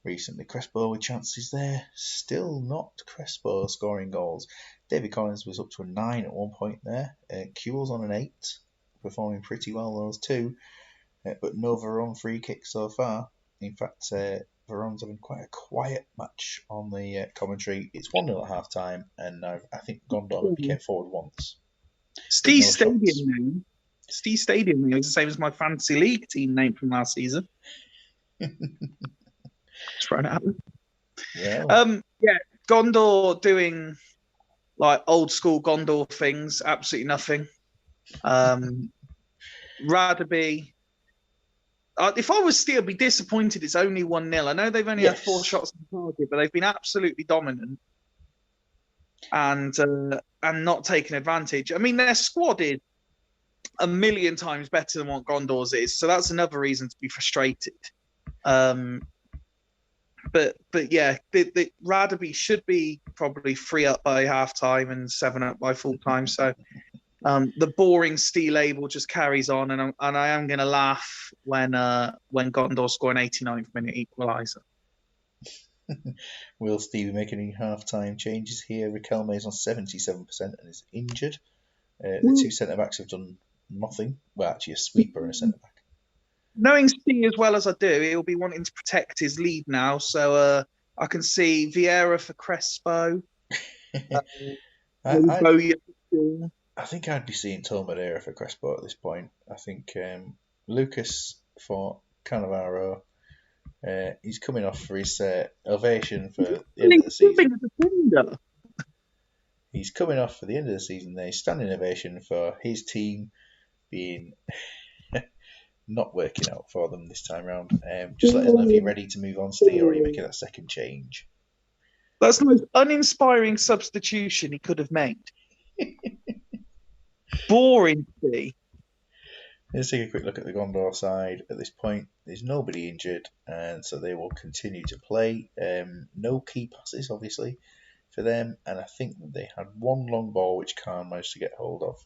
recently. Crespo with chances there. Still not Crespo scoring goals. David Collins was up to a 9 at one point there. Kewell's on an 8, performing pretty well, those two. But no Veron free kick so far. In fact, Veron's having quite a quiet match on the commentary. It's 1-0 at half time, and I think Gondor came forward once. Steve's stadium name Steve Stadium name is the same as my fantasy league team name from last season. Just throwing it out. Well, Yeah, Gondor doing like old school Gondor things, absolutely nothing. Radaby. If I was still be disappointed, it's only 1-0. I know they've only had 4 yes. shots on target, but they've been absolutely dominant and not taking advantage. I mean, their squad is a million times better than what Gondor's is, so that's another reason to be frustrated. But yeah, the Radaby should be probably 3 up by half time and 7 up by full time. So the boring Steel label just carries on, and I am going to laugh when Gondor score an 89th minute equaliser. Will Stevie make any half-time changes here? Riquelme is on 77% and is injured. The 2 centre-backs have done nothing. Well, actually, a sweeper and a centre-back. Knowing Steve as well as I do, he'll be wanting to protect his lead now. So I can see Vieira for Crespo. I think I'd be seeing Tom Madeira for Crespo at this point. I think Lucas for Cannavaro. He's coming off for his ovation for the end of the season. He's coming off for the end of the season. There, he's standing ovation for his team being not working out for them this time round. Just let us know if you're ready to move on, Steve, or are you making that second change? That's the most uninspiring substitution he could have made. Boring to see. Let's take a quick look at the Gondor side. At this point, there's nobody injured, and so they will continue to play. No key passes, obviously, for them, and I think they had one long ball which Khan managed to get hold of.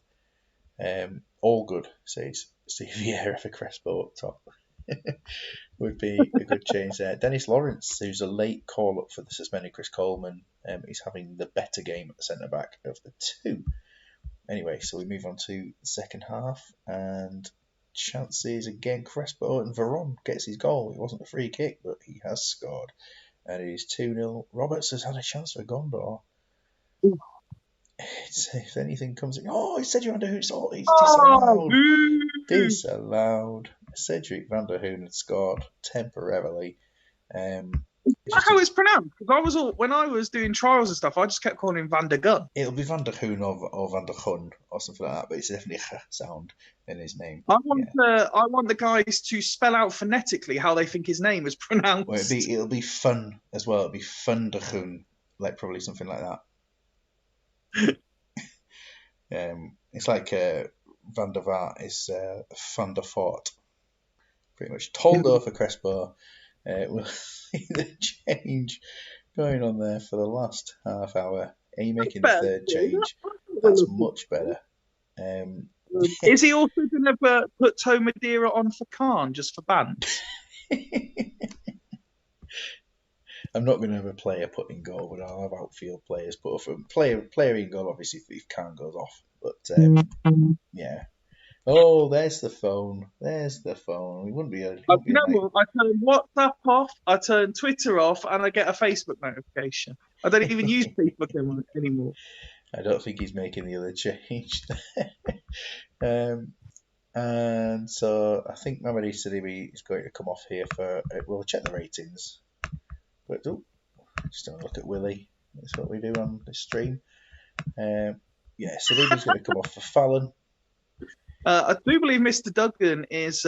All good, says Steve Vieira for Crespo up top. Would be a good change there. Dennis Lawrence, who's a late call-up for the suspended Chris Coleman, is having the better game at the centre-back of the two. Anyway, so we move on to the second half, and chances again. Crespo and Veron gets his goal. It wasn't a free kick, but he has scored, and it is 2-0. Roberts has had a chance for Gondor. If anything comes in, he said you're under who's he's disallowed. Disallowed. Cedric van der Hoon had scored temporarily. That's how it's pronounced. Because when I was doing trials and stuff, I just kept calling him Van der Gun. It'll be Van der Hoon or Van der Hun or something like that, but it's definitely a sound in his name. I want the guys to spell out phonetically how they think his name is pronounced. Well, it'll be fun as well. It'll be Van der Hoon, like probably something like that. It's like Van der Vaart is Van der Fort. Pretty much. Toldo for Crespo. Will see the change going on there for the last half hour. Are you making the third change? That's much better. Is he also going to put Toe Madeira on for Khan just for band? I'm not going to have a player put in goal, but I'll have outfield players put off. Player in goal, obviously, if Khan goes off. But yeah. Oh, there's the phone. There's the phone. We wouldn't be able to. I turn WhatsApp off, I turn Twitter off, and I get a Facebook notification. I don't even use Facebook anymore. I don't think he's making the other change. And so I think Mamadou Sidibe is going to come off here for. We'll check the ratings. But just have a look at Willie. That's what we do on the stream. Sidibe's going to come off for Fallon. I do believe Mr. Duggan is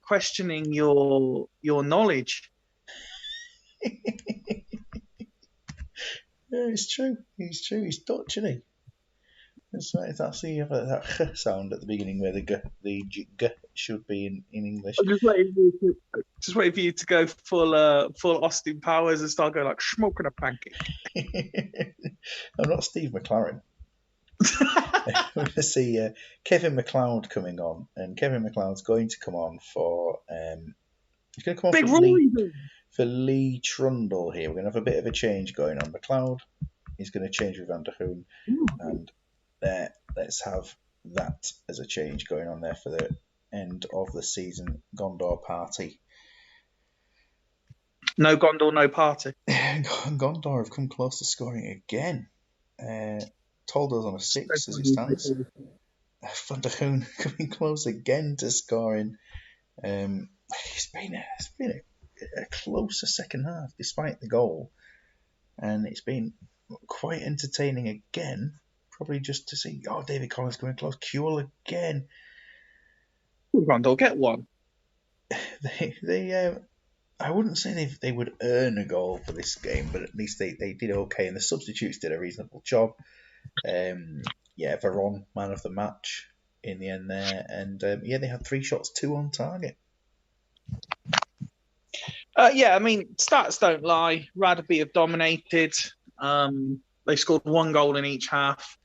questioning your knowledge. Yeah, it's true. He's true. He's Dutch, isn't he? That's right. That's that sound at the beginning where the g should be in English. I'm just waiting for you to go full Austin Powers and start going like smoking a pancake. I'm not Steve McLaren. We're going to see Kevin McLeod coming on, and Kevin McLeod's going to come on for he's going to come on for Lee Trundle here. We're going to have a bit of a change going on. McLeod is going to change with Van der Hoon, and let's have that as a change going on there for the end of the season Gondor party. No Gondor, no party. Gondor have come close to scoring again. Toldo's on a 6 as it stands. Van der Hoon coming close again to scoring. It's been a closer second half despite the goal, and it's been quite entertaining again. Probably just to see, David Collins coming close, Kewell again. Rondell, get one. They I wouldn't say they would earn a goal for this game, but at least they did okay, and the substitutes did a reasonable job. Veron, man of the match in the end there, and they had 3 shots, 2 on target. Stats don't lie. Rugby have dominated. They scored 1 goal in each half.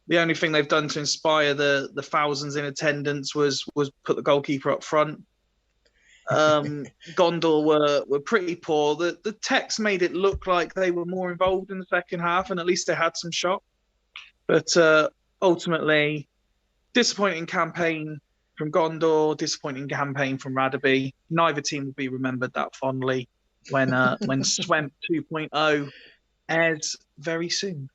The only thing they've done to inspire the thousands in attendance was put the goalkeeper up front. Gondor were pretty poor. The text made it look like they were more involved in the second half, and at least they had some shot. But ultimately, disappointing campaign from Gondor, disappointing campaign from Rugby. Neither team will be remembered that fondly when Swemp 2.0 airs very soon.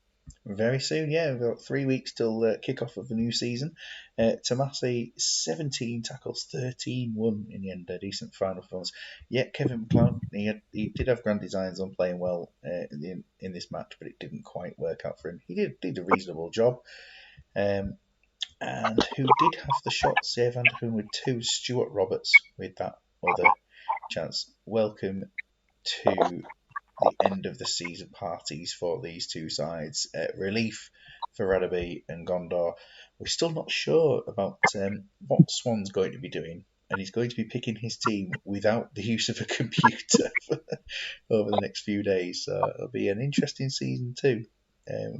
Very soon, yeah. We've got 3 weeks till kick-off of the new season. Tomasi, 17 tackles, 13 won in the end. A decent final performance. Yeah, Kevin McLeod, he did have grand designs on playing well in this match, but it didn't quite work out for him. He did a reasonable job. And who did have the shot, save Van der Hoon with 2, Stuart Roberts with that other chance. Welcome to the end of the season parties for these two sides. Relief for Rugby and Gondor. We're still not sure about what Swan's going to be doing, and he's going to be picking his team without the use of a computer over the next few days. So it'll be an interesting season too.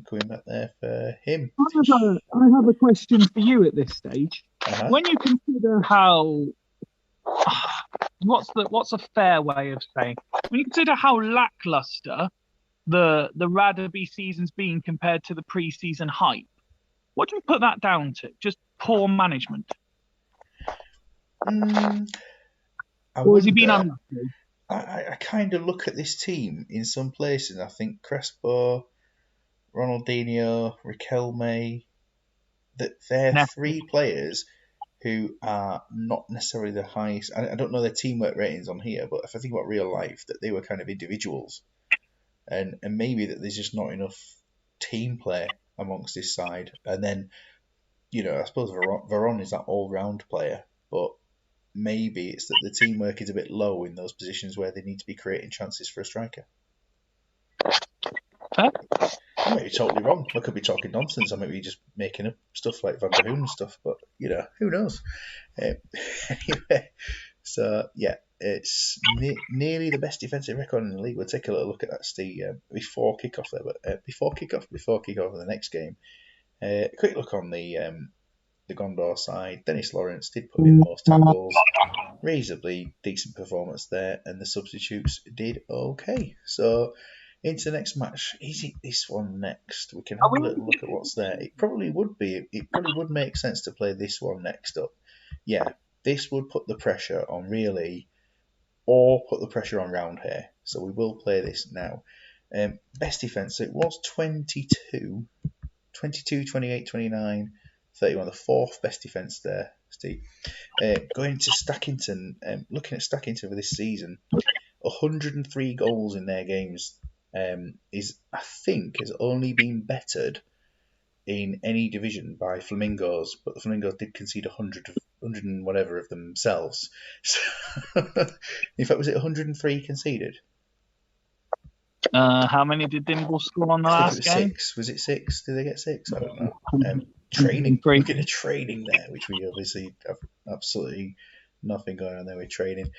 Coming back there for him. I have a question for you at this stage. Uh-huh. When you consider how what's a fair way of saying, when you consider how lackluster the Rugby season's been compared to the pre-season hype, what do you put that down to? Just poor management? Or has he been unlucky? I kind of look at this team in some places and I think Crespo, Ronaldinho, Riquelme, that they're 3 players who are not necessarily the highest. I don't know their teamwork ratings on here, but if I think about real life, that they were kind of individuals, and maybe that there's just not enough team play amongst this side. And then, I suppose Veron is that all-round player, but maybe it's that the teamwork is a bit low in those positions where they need to be creating chances for a striker. Huh? I might be totally wrong. I could be talking nonsense. I might be just making up stuff like Van der Hoon and stuff, but who knows? Anyway, so yeah, it's nearly the best defensive record in the league. We'll take a little look at that, Steve, before kickoff there. But before kickoff of the next game, quick look on the Gondor side. Dennis Lawrence did put in the most tackles, reasonably decent performance there, and the substitutes did okay. So into the next match, is it this one next? We can have a little look at what's there. It probably would be. It probably would make sense to play this one next up. Yeah, this would put the pressure on Really, or put the pressure on Roundhair. So we will play this now. Best defence, it was 22, 28, 29, 31. The 4th best defence there, Steve. Going to Stackington, looking at Stackington for this season, 103 goals in their games. I think has only been bettered in any division by Flamingos, but the Flamingos did concede 100 and whatever of themselves. So, in fact, was it 103 conceded? How many did Dimble score on the last game? 6. Was it 6? Did they get 6? I don't know. Training. Looking at training there, which we obviously have absolutely nothing going on there with training.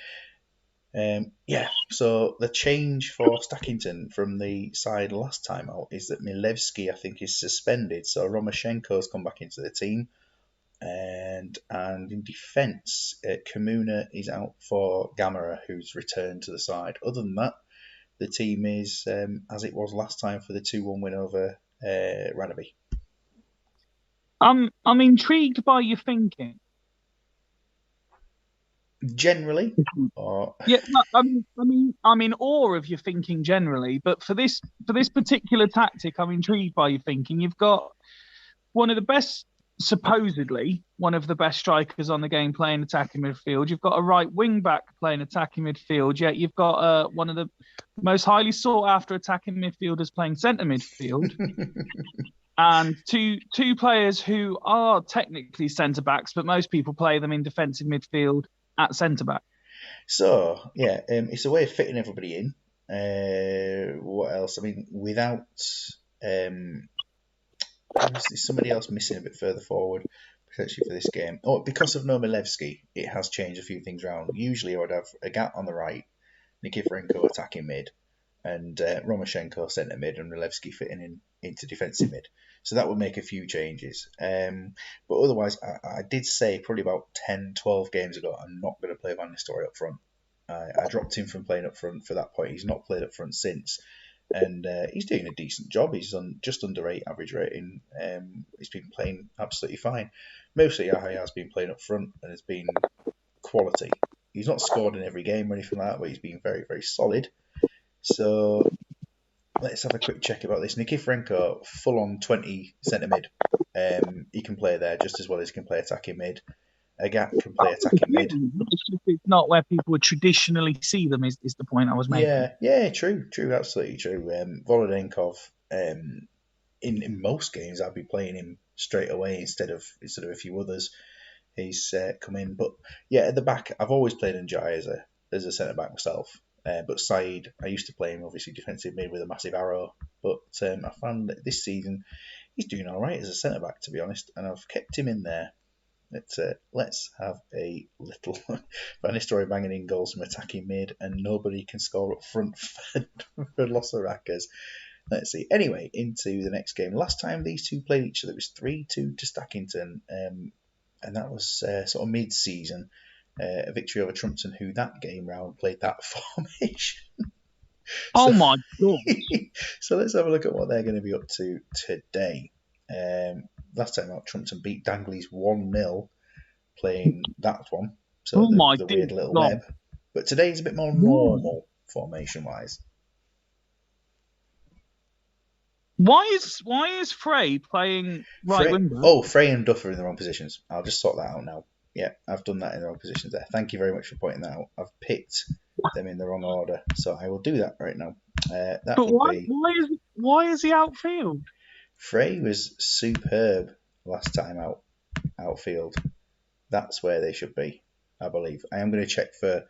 So the change for Stackington from the side last time out is that Milevsky, I think, is suspended. So Romoshenko's come back into the team. And in defence, Kamuna is out for Gamera, who's returned to the side. Other than that, the team is as it was last time for the 2-1 win over Rugby. I'm intrigued by your thinking. Generally, I'm in awe of your thinking generally, but for this particular tactic, I'm intrigued by your thinking. You've got one of the best supposedly one of the best strikers on the game playing attacking midfield. You've got a right wing back playing attacking midfield. Yet you've got one of the most highly sought after attacking midfielders playing centre midfield, and two players who are technically centre backs, but most people play them in defensive midfield at centre back. So yeah, it's a way of fitting everybody in. What else? I mean, without there's somebody else missing a bit further forward, potentially for this game. Oh, because of Nomilevsky, it has changed a few things around. Usually, I would have a gap on the right, Nikiforenko attacking mid, and Romoshenko centre mid, and Milevsky fitting into defensive mid. So that would make a few changes. But otherwise, I did say probably about 10, 12 games ago, I'm not going to play Van Nistelrooy up front. I dropped him from playing up front for that point. He's not played up front since. And he's doing a decent job. He's on just under 8 average rating. He's been playing absolutely fine. Mostly Yahya has been playing up front and has been quality. He's not scored in every game or anything like that, but he's been very, very solid. So let's have a quick check about this. Nikiforenko, full on 20 centre mid. He can play there just as well as he can play attacking mid. Agat can play attacking mid. It's not where people would traditionally see them, is the point I was making. Yeah, true, absolutely true. Volodenkov, in most games, I'd be playing him straight away instead of a few others. He's come in, but yeah, at the back, I've always played Njai as a centre back myself. But Said, I used to play him obviously defensive mid with a massive arrow, but I found that this season he's doing all right as a centre back, to be honest, and I've kept him in there. Let's have a little Van Nistelrooy banging in goals from attacking mid, and nobody can score up front for Los Aracas. Let's see. Anyway, into the next game. Last time these two played each other, it was 3-2 to Stackington, and that was sort of mid-season. A victory over Trumpton, who that game round played that formation. Oh my God. So let's have a look at what they're going to be up to today. Last time out, Trumpton beat Dangley's 1-0 playing that one. So the weird little web. But today's a bit more normal formation-wise. Why is Frey playing right winger? Oh, Frey and Duff are in the wrong positions. I'll just sort that out now. Yeah, I've done that in the wrong positions there. Thank you very much for pointing that out. I've picked them in the wrong order, so I will do that right now. Why is he outfield? Frey was superb last time outfield. That's where they should be, I believe. I am going to check for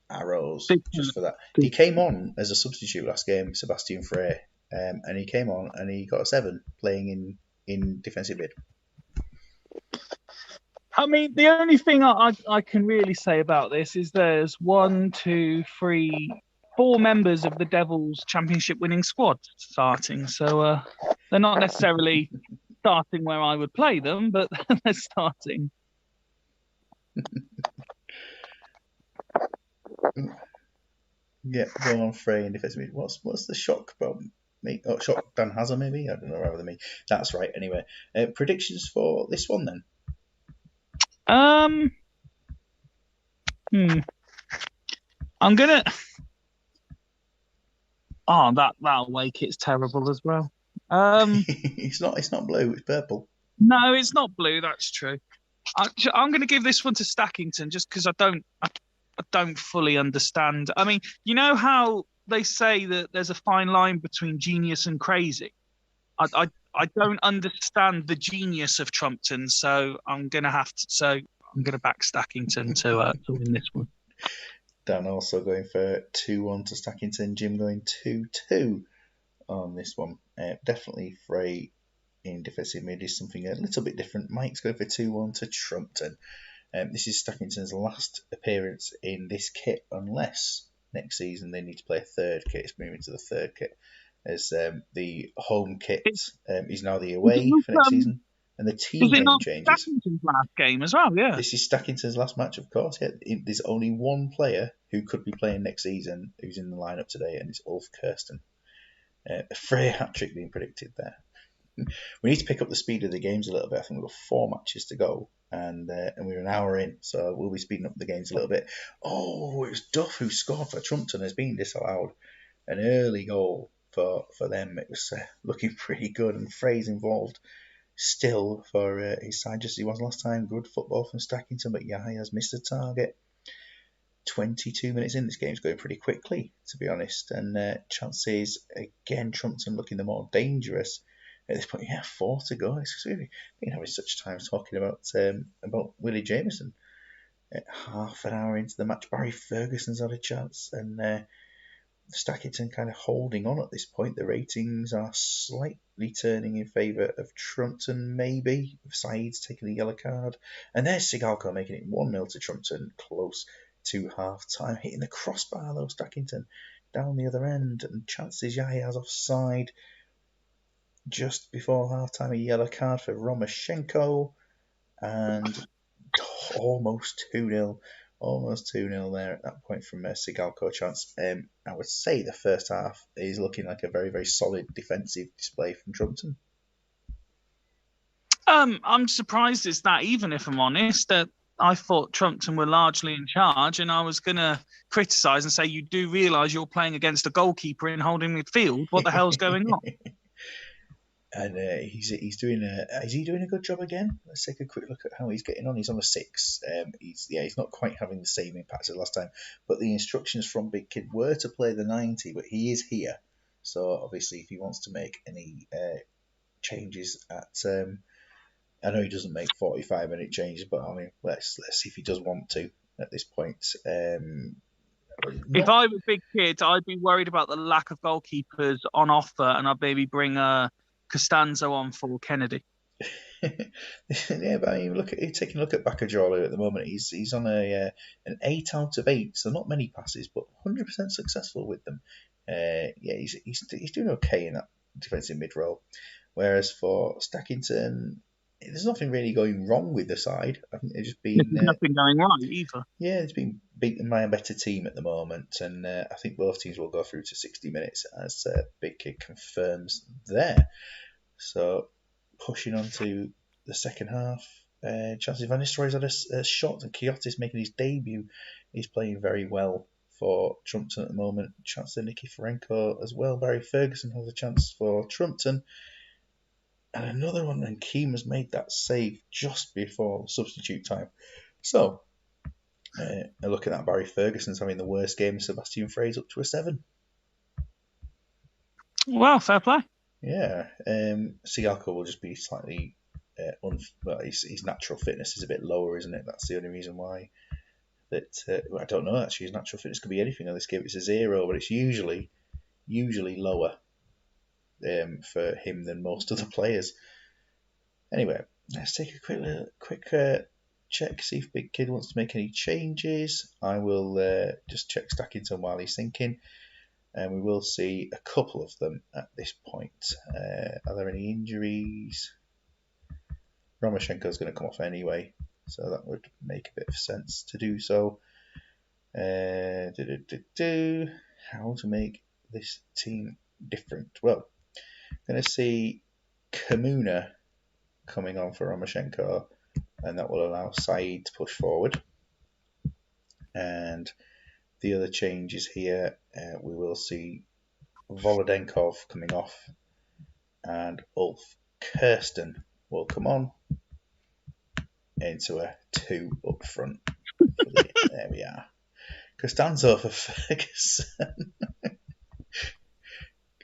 arrows just for that. He came on as a substitute last game, Sebastian Frey, and he came on and he got a 7 playing in defensive mid. I mean, the only thing I can really say about this is there's 1, 2, 3, 4 members of the Devils championship winning squad starting. So they're not necessarily starting where I would play them, but they're starting. Yeah, go on Frey in defensive mid. What's the shock about me? Oh, shock Dan Hazard maybe? I don't know, rather than me. That's right, anyway. Predictions for this one then? I'm gonna. Oh, that away kit's terrible as well. It's not blue. It's purple. No, it's not blue. That's true. I'm going to give this one to Stackington just because I don't fully understand. I mean, you know how they say that there's a fine line between genius and crazy. I don't understand the genius of Trumpton, so I'm going to back Stackington to win this one. Dan also going for 2-1 to Stackington. Jim going 2-2 on this one. Definitely Frey in defensive mid is something a little bit different. Mike's going for 2-1 to Trumpton. This is Stackington's last appearance in this kit, unless next season they need to play a third kit. It's moving to the third kit, as the home kit is now the away for next season. And the team name changes. Stackington's last game as well, yeah. This is Stackington's last match, of course. Yeah. There's only one player who could be playing next season who's in the lineup today, and it's Ulf Kirsten. A Frey hat-trick being predicted there. We need to pick up the speed of the games a little bit. I think we've got 4 matches to go, and we're an hour in, so we'll be speeding up the games a little bit. Oh, it was Duff who scored for Trumpton, has been disallowed. An early goal for them. It was looking pretty good, and Frey's involved. still for his side, just as he was last time. Good football from Stackington, but Yahaya's missed the target. 22 minutes in, this game's going pretty quickly, to be honest. And chances, again, Trumpton looking the more dangerous at this point. Yeah, 4 to go. We've been having such time talking about Willie Jameson. Half an hour into the match, Barry Ferguson's had a chance, and Stackington kind of holding on at this point. The ratings are slightly turning in favour of Trumpton, maybe. Saeed's taking a yellow card. And there's Sigalko making it 1-0 to Trumpton, close to half-time. Hitting the crossbar, though, Stackington down the other end. And chances Yahaya's offside just before half-time. A yellow card for Romashchenko. And almost 2-0. Almost 2-0 there at that point from Sigalko chance. I would say the first half is looking like a very, very solid defensive display from Trumpton. I'm surprised it's that, even if I'm honest. I thought Trumpton were largely in charge, and I was going to criticise and say, you do realise you're playing against a goalkeeper in holding midfield. What the hell's going on? And he's doing is he doing a good job again? Let's take a quick look at how he's getting on. He's on a 6. He's not quite having the same impact as last time, but the instructions from Big Kid were to play the 90, but he is here. So obviously, if he wants to make any changes at, I know he doesn't make 45-minute changes, but I mean, let's see if he does want to at this point. If I was Big Kid, I'd be worried about the lack of goalkeepers on offer, and I'd maybe bring Costanzo on for Kennedy. Yeah, but I mean, taking a look at Bacajolo at the moment. He's on an 8 out of 8, so not many passes, but 100% successful with them. He's doing okay in that defensive mid role. Whereas for Stackington, there's nothing really going wrong with the side. I think they've just been nothing going right either. Yeah, it's been beaten by a better team at the moment, and I think both teams will go through to 60 minutes, as Big Kid confirms there. So pushing on to the second half, chances Van Nistelrooy's had a shot, and Kiotis making his debut. He's playing very well for Trumpton at the moment. Chance to Nicky Ferenko as well. Barry Ferguson has a chance for Trumpton. And another one, and Keem has made that save just before substitute time. So, a look at that, Barry Ferguson's having the worst game. Sebastian Frey's up to a 7. Well, fair play. Yeah, Sigalko will just be slightly his natural fitness is a bit lower, isn't it? That's the only reason why. I don't know, actually. His natural fitness could be anything on this game. It's a 0, but it's usually lower for him than most other players. Anyway, let's take a quick check, see if Big Kid wants to make any changes. I will just check Stackington while he's thinking. And we will see a couple of them at this point. Are there any injuries? Romashchenko's going to come off anyway, so that would make a bit of sense to do so. How to make this team different? Well, going to see Kamuna coming on for Romashchenko, and that will allow Saeed to push forward. And the other changes here, we will see Volodenkov coming off, and Ulf Kirsten will come on into a 2 up front. There we are. Costanzo for Ferguson.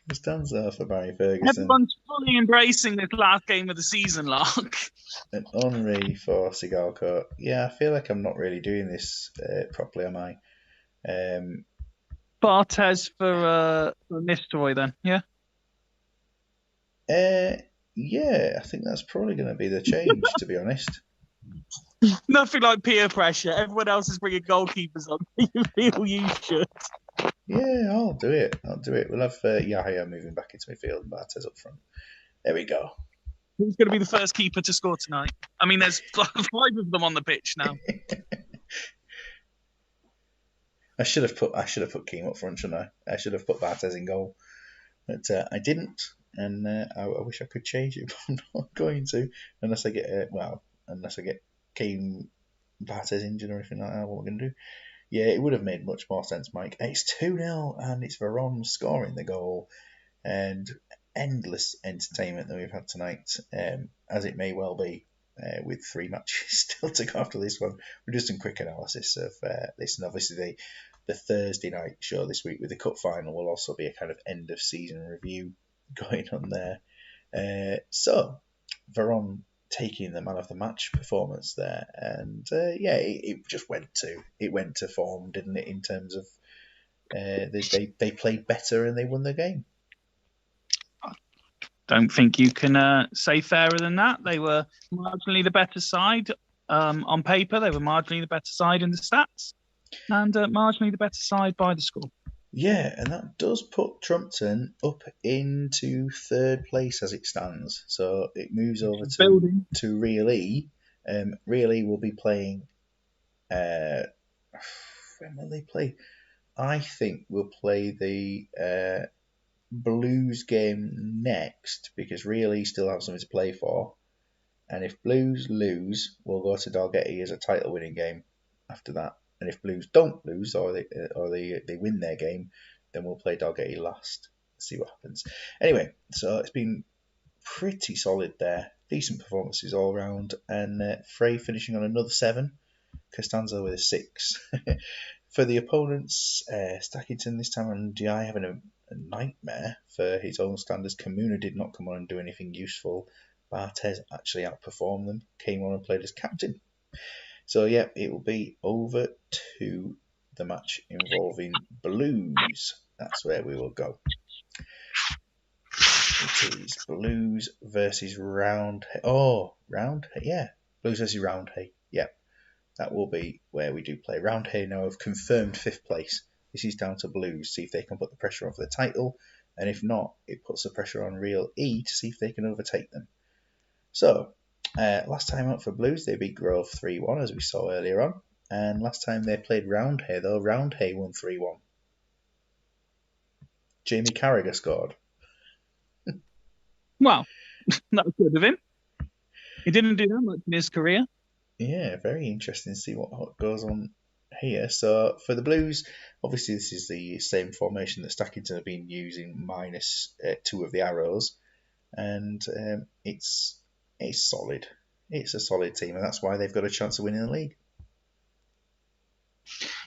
Costanzo for Barry Ferguson. Everyone's fully embracing this last game of the season, Lark. And Henri for Sigalko. Yeah, I feel like I'm not really doing this properly, am I? Barthez for Nistelrooy then, yeah? Yeah, I think that's probably going to be the change, to be honest. Nothing like peer pressure. Everyone else is bringing goalkeepers on. You feel you should. Yeah, I'll do it. We'll have Yahya moving back into midfield and Barthez up front. There we go. Who's going to be the first keeper to score tonight? I mean, there's 5 of them on the pitch now. I should have put Keem up front, shouldn't I? I should have put Barthez in goal, but I didn't, and I wish I could change it, but I'm not going to unless I get Keem, Barthez injured or anything like that. What we're going to do? Yeah, it would have made much more sense, Mike. It's 2-0, and it's Veron scoring the goal, and endless entertainment that we've had tonight, as it may well be, with 3 matches still to go after this one. We've just done quick analysis of this, and obviously the Thursday night show this week with the cup final will also be a kind of end of season review going on there. So Veron taking the man of the match performance there, and it just went to form, didn't it? In terms of they played better and they won the game. Don't think you can say fairer than that. They were marginally the better side on paper. They were marginally the better side in the stats, and marginally the better side by the score. Yeah, and that does put Trumpton up into 3rd place as it stands. So it moves over to Real E. Real E will be playing. When will they play? I think we'll play the Blues game next because Real E still have something to play for. And if Blues lose, we'll go to Dalgety as a title-winning game after that. And if Blues don't lose or they win their game, then we'll play Dalgety last. See what happens. Anyway, so it's been pretty solid there. Decent performances all round. And Frey finishing on another 7. Costanzo with a 6. For the opponents, Stackington this time and DI having a nightmare for his own standards. Kamuna did not come on and do anything useful. Barthez actually outperformed them, came on and played as captain. So, yeah, it will be over to the match involving Blues. That's where we will go. It is Blues versus Roundhay. Oh, Roundhay, yeah. Blues versus Roundhay, yeah. That will be where we do play. Roundhay now have confirmed 5th place. This is down to Blues, see if they can put the pressure on for the title. And if not, it puts the pressure on Real E to see if they can overtake them. So, last time out for Blues, they beat Grove 3-1, as we saw earlier on. And last time they played Roundhay, though, Roundhay won 3-1. Jamie Carragher scored. Well, that was good of him. He didn't do that much in his career. Yeah, very interesting to see what goes on here. So, for the Blues, obviously this is the same formation that Stackington have been using, minus 2 of the arrows. And it's solid. It's a solid team, and that's why they've got a chance of winning the league.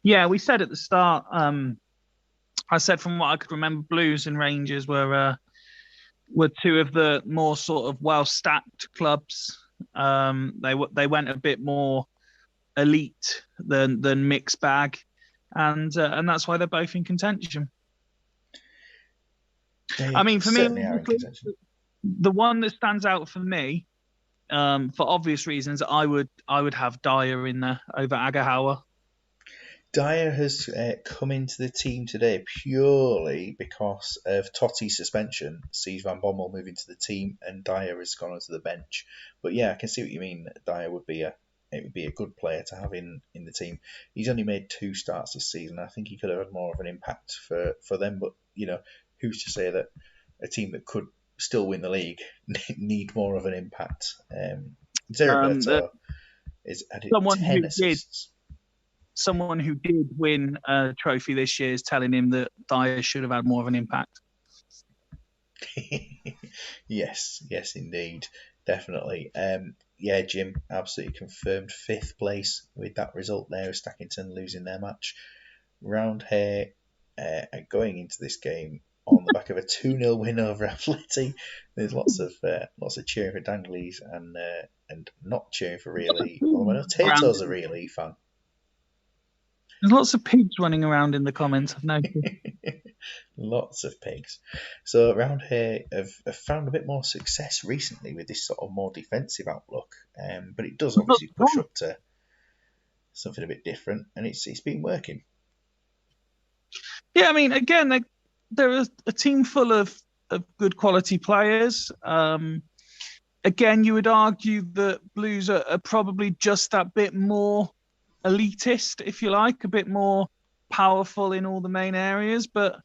Yeah, we said at the start, I said from what I could remember, Blues and Rangers were 2 of the more sort of well-stacked clubs. They went a bit more elite than mixed bag, and that's why they're both in contention. I mean, for me, the one that stands out for me, for obvious reasons, I would have Dyer in there over Agahauer. Dyer has come into the team today purely because of Totti's suspension. Sees Van Bommel move into the team, and Dyer has gone onto the bench. But yeah, I can see what you mean. Dyer would be a good player to have in the team. He's only made 2 starts this season. I think he could have had more of an impact for them. But who's to say that a team that could still win the league need more of an impact? Zeriberto is added 10 assists. Someone who did win a trophy this year is telling him that Dyer should have had more of an impact. Yes, indeed. Definitely. Jim absolutely confirmed 5th place with that result there of Stackington losing their match. Roundhay going into this game on the back of a 2-0 win over Atleti. There's lots of cheering for Danglies and not cheering for Real E. Although I know Tato's a Real E fan. There's lots of pigs running around in the comments, I've noticed. Lots of pigs. So Roundhay have found a bit more success recently with this sort of more defensive outlook. But it does obviously push up to something a bit different, and it's been working. Yeah, I mean, again, they're a team full of good quality players. Again, you would argue that Blues are probably just that bit more elitist, if you like, a bit more powerful in all the main areas. But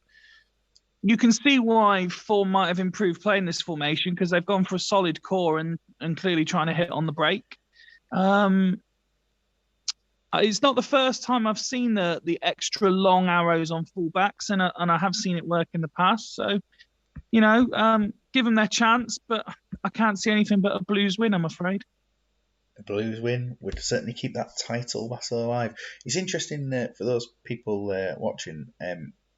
you can see why form might have improved playing this formation, because they've gone for a solid core and clearly trying to hit on the break. It's not the first time I've seen the extra long arrows on fullbacks, and I have seen it work in the past. So Give them their chance, but I can't see anything but a Blues win, I'm afraid. The Blues win would certainly keep that title battle alive. It's interesting for those people watching.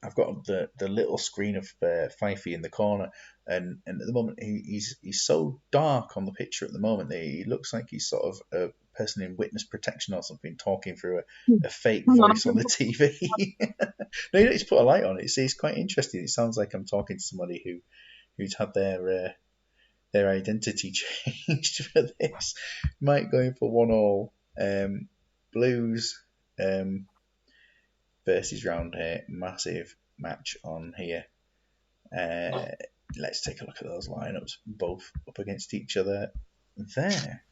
I've got the little screen of Fifey in the corner, and at the moment he's so dark on the picture at the moment that he looks like he's sort of a person in witness protection or something, talking through a fake Hang on, voice on the TV. No, you just put a light on it. It's quite interesting. It sounds like I'm talking to somebody who's had their identity changed for this. Mike going for 1-1. Blues versus Roundhay. Massive match on here. Let's take a look at those lineups. Both up against each other there.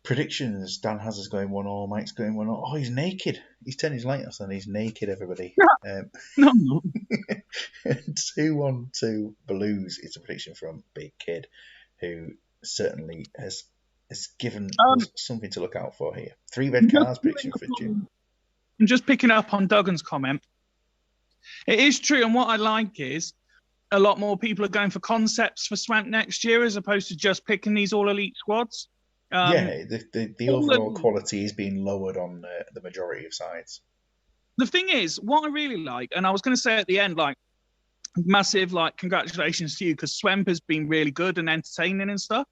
Predictions. Dan has us going 1-1. Mike's going 1-0. Oh, he's naked. He's turned his light off and he's naked, everybody. No. 2-1 to Blues is a prediction from Big Kid, who certainly has given us something to look out for here. 3 red cards prediction for Jim. I'm just picking up on Duggan's comment. It is true, and what I like is a lot more people are going for concepts for Swemp next year as opposed to just picking these all elite squads. The overall quality is being lowered on the majority of sides. The thing is, what I really like, and I was going to say at the end, massive congratulations to you, because Swemp has been really good and entertaining and stuff.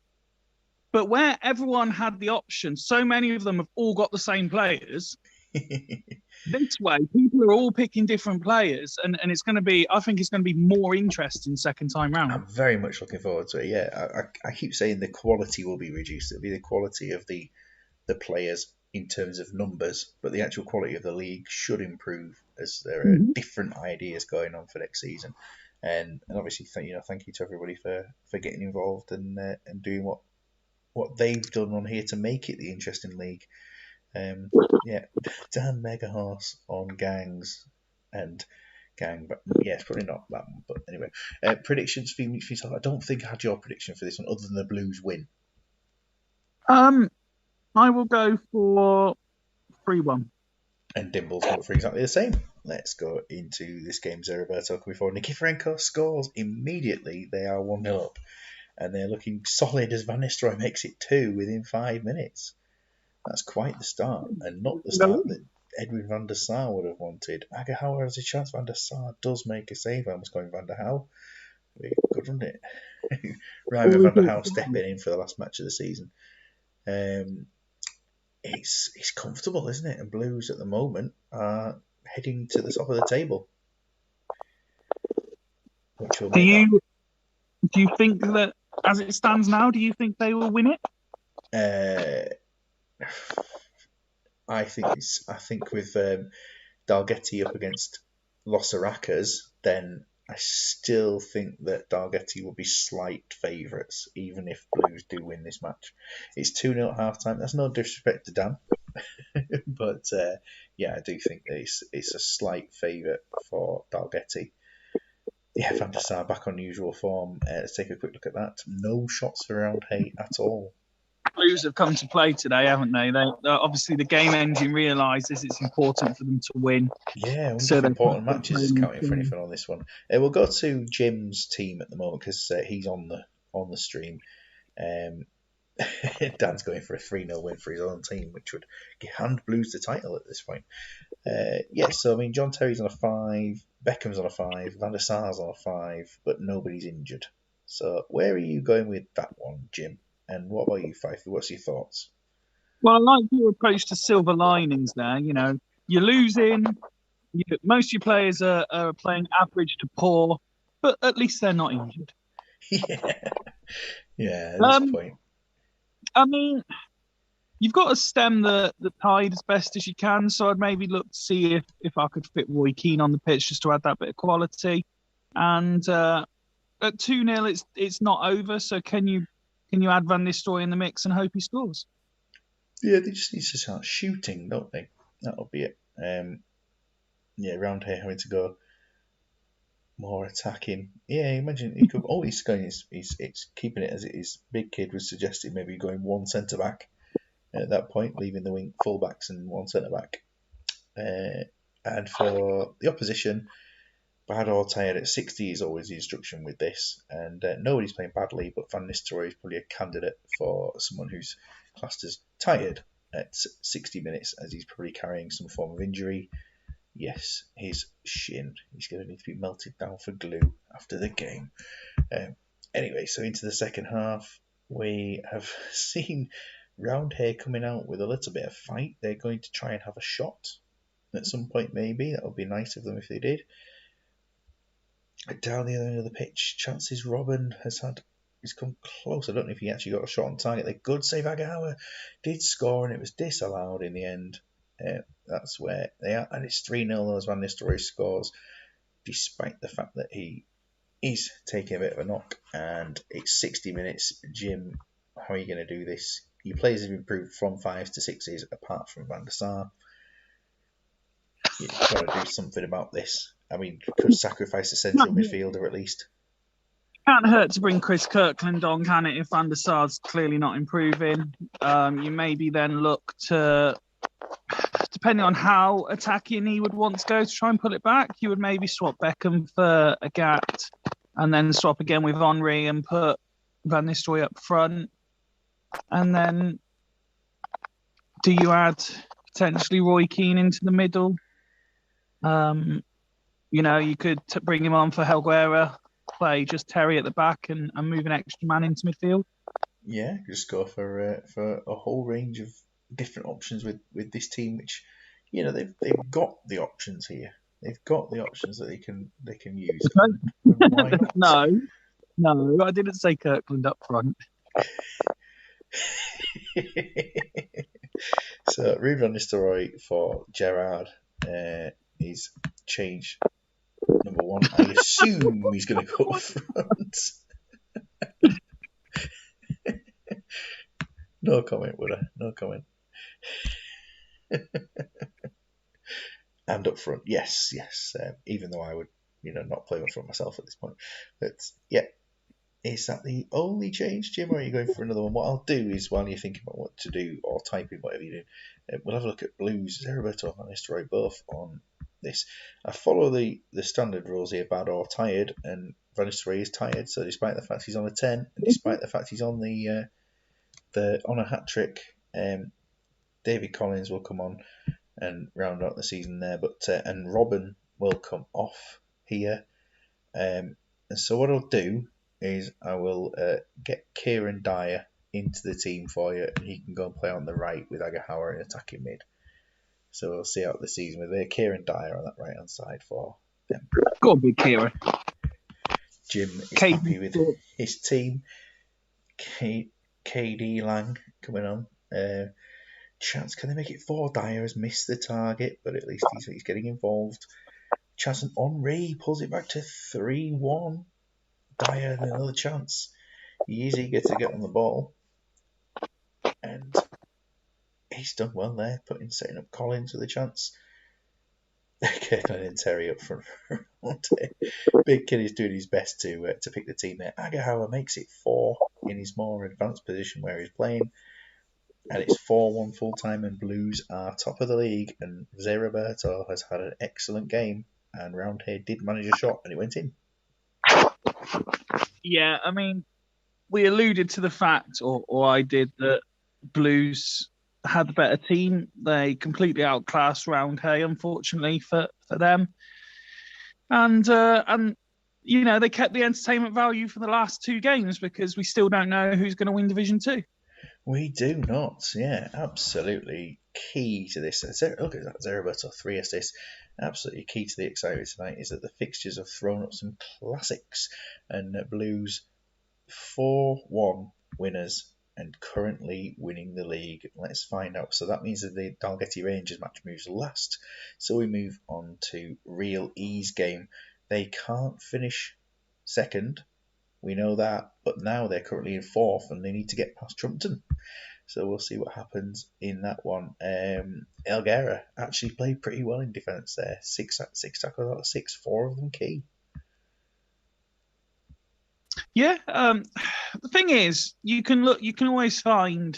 But where everyone had the option, so many of them have all got the same players. This way, people are all picking different players, and it's going to be, I think it's going to be more interesting second time round. I'm very much looking forward to it. Yeah, I keep saying the quality will be reduced. It'll be the quality of the players in terms of numbers, but the actual quality of the league should improve as there are different ideas going on for next season. And obviously, thank you to everybody for getting involved and doing what they've done on here to make it the interesting league. Dan Megahorse on gangs and gang, but it's probably not that one. But anyway, predictions for yourself. I don't think I had your prediction for this one other than the Blues win. I will go for 3-1. And Dimble's going for exactly the same. Let's go into this game. Roberto coming forward. Nikiforenko scores immediately. They are 1-0 up, and they're looking solid as Van Nistelrooy makes it 2 within 5 minutes. That's quite the start, and not the start that Edwin van der Sar would have wanted. Agahauer has a chance. Van der Sar does make a save. I was going Van der Hau. Good, wasn't it? Ryan van der Hau stepping in for the last match of the season. It's comfortable, isn't it? And Blues at the moment are heading to the top of the table. Which will do you think that, as it stands now, do you think they will win it? I think with Dalgety up against Losarakas, then I still think that Dalgety will be slight favourites, even if Blues do win this match. It's 2-0 at half time. That's no disrespect to Dan, but I do think it's a slight favourite for Dalgety. Yeah, Van der Sar back on usual form. Let's take a quick look at that. No shots for Roundhay at all. Blues have come to play today, haven't they? Obviously the game engine realises it's important for them to win. Yeah, important matches is counting for anything on this one. We'll go to Jim's team at the moment because he's on the stream. Dan's going for a 3-0 win for his own team, which would hand Blues the title at this point. So I mean, John Terry's on a 5, Beckham's on a 5, Van der Sar's on a 5, but nobody's injured. So where are you going with that one, Jim? And what about you, Fifey? What's your thoughts? Well, I like your approach to silver linings there. You're losing. Most of your players are playing average to poor, but at least they're not injured. Yeah, at this point. I mean, you've got to stem the tide as best as you can, so I'd maybe look to see if I could fit Roy Keane on the pitch just to add that bit of quality. And at 2-0, it's not over, so can you add Van Nistelrooy in the mix and hope he scores? Yeah, they just need to start shooting, don't they? That'll be it. Roundhay having to go more attacking. Yeah, imagine he could. Oh, he's going. He's keeping it as it is. Big Kid was suggesting maybe going one centre back at that point, leaving the wing fullbacks and one centre back. And for the opposition, bad or tired at 60 is always the instruction with this, and nobody's playing badly, but Van Nistelrooy is probably a candidate for someone who's classed as tired at 60 minutes, as he's probably carrying some form of injury. Yes, his shin. He's going to need to be melted down for glue after the game. Anyway, so into the second half, we have seen Roundhay coming out with a little bit of fight. They're going to try and have a shot at some point, maybe. That would be nice of them if they did. Down the other end of the pitch, chances Robin he's come close. I don't know if he actually got a shot on target. The good save Agahauer did score, and it was disallowed in the end. That's where they are, and it's 3-0 as Van Nistelrooy scores, despite the fact that he is taking a bit of a knock, and it's 60 minutes. Jim, how are you going to do this? Your players have improved from 5s to 6s, apart from Van der Sar. You've got to do something about this. I mean, could sacrifice a central midfielder at least. Can't hurt to bring Chris Kirkland on, can it? If Van der Sar's clearly not improving, you maybe then look to, depending on how attacking he would want to go to try and pull it back, you would maybe swap Beckham for Agat, and then swap again with Henry and put Van Nistelrooy up front, and then do you add potentially Roy Keane into the middle? You could bring him on for Helguera, play just Terry at the back, and move an extra man into midfield. Yeah, just go for a whole range of different options with this team, which they've got the options here. They've got the options that they can use. And why not? No, I didn't say Kirkland up front. So Ruud van Nistelrooy for Gerrard is change number one. I assume he's going to go up front. No comment, would I? No comment. And up front, yes. Even though I would, not play up front myself at this point. But yeah, is that the only change, Jim, or are you going for another one? What I'll do is, while you're thinking about what to do or typing whatever you do, we'll have a look at Blues, Zeriberto and Van Nistelrooy both on this. I follow the standard rules here, bad or tired, and Van Nistelrooy is tired. So despite the fact he's on a 10, and despite the fact he's on on a hat trick, David Collins will come on and round out the season there, but and Robin will come off here. And so what I'll do is I will get Kieran Dyer into the team for you, and he can go and play on the right with Agahauer in attacking mid. So we'll see out the season with Kieran Dyer on that right hand side for them. Go on, big Kieran. Jim is happy with his team. KD Lang coming on. Chance, can they make it 4? Dyer has missed the target, but at least he's getting involved. Chance and Henry pulls it back to 3-1. Dyer, another chance. He is eager to get on the ball. And he's done well there, setting up Collins with a chance. Kirkland and Terry up front. Big Kid is doing his best to pick the team there. Agahauer makes it 4 in his more advanced position where he's playing. And it's 4-1 full time, and Blues are top of the league. And Zé Roberto has had an excellent game, and Roundhay did manage a shot, and it went in. Yeah, I mean, we alluded to the fact, or I did, that Blues had the better team. They completely outclassed Roundhay, unfortunately for them. And they kept the entertainment value for the last 2 games, because we still don't know who's going to win Division 2. We do not, yeah, absolutely key to this. Look at that, Zeriberto, 3 assists. Absolutely key to the excitement tonight is that the fixtures have thrown up some classics, and Blues 4-1 winners and currently winning the league. Let's find out. So that means that the Dalgety Rangers match moves last. So we move on to Real E's game. They can't finish second. We know that, but now they're currently in 4th and they need to get past Trumpton. So we'll see what happens in that one. Helguera actually played pretty well in defence there. 6 tackles out of 6, 4 of them key. Yeah, the thing is, you can always find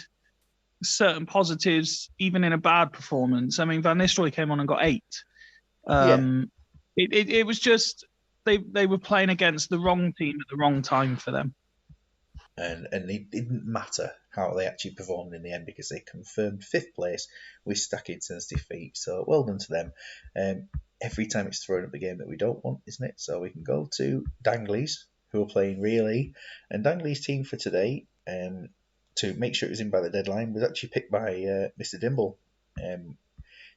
certain positives even in a bad performance. I mean, Van Nistelrooy came on and got 8. It was just they were playing against the wrong team at the wrong time for them. And it didn't matter how they actually performed in the end because they confirmed 5th place with Stackington's defeat. So well done to them. Every time it's thrown up a game that we don't want, isn't it? So we can go to Dangley's, who are playing really. And Dangley's team for today, to make sure it was in by the deadline, was actually picked by Mr. Dimble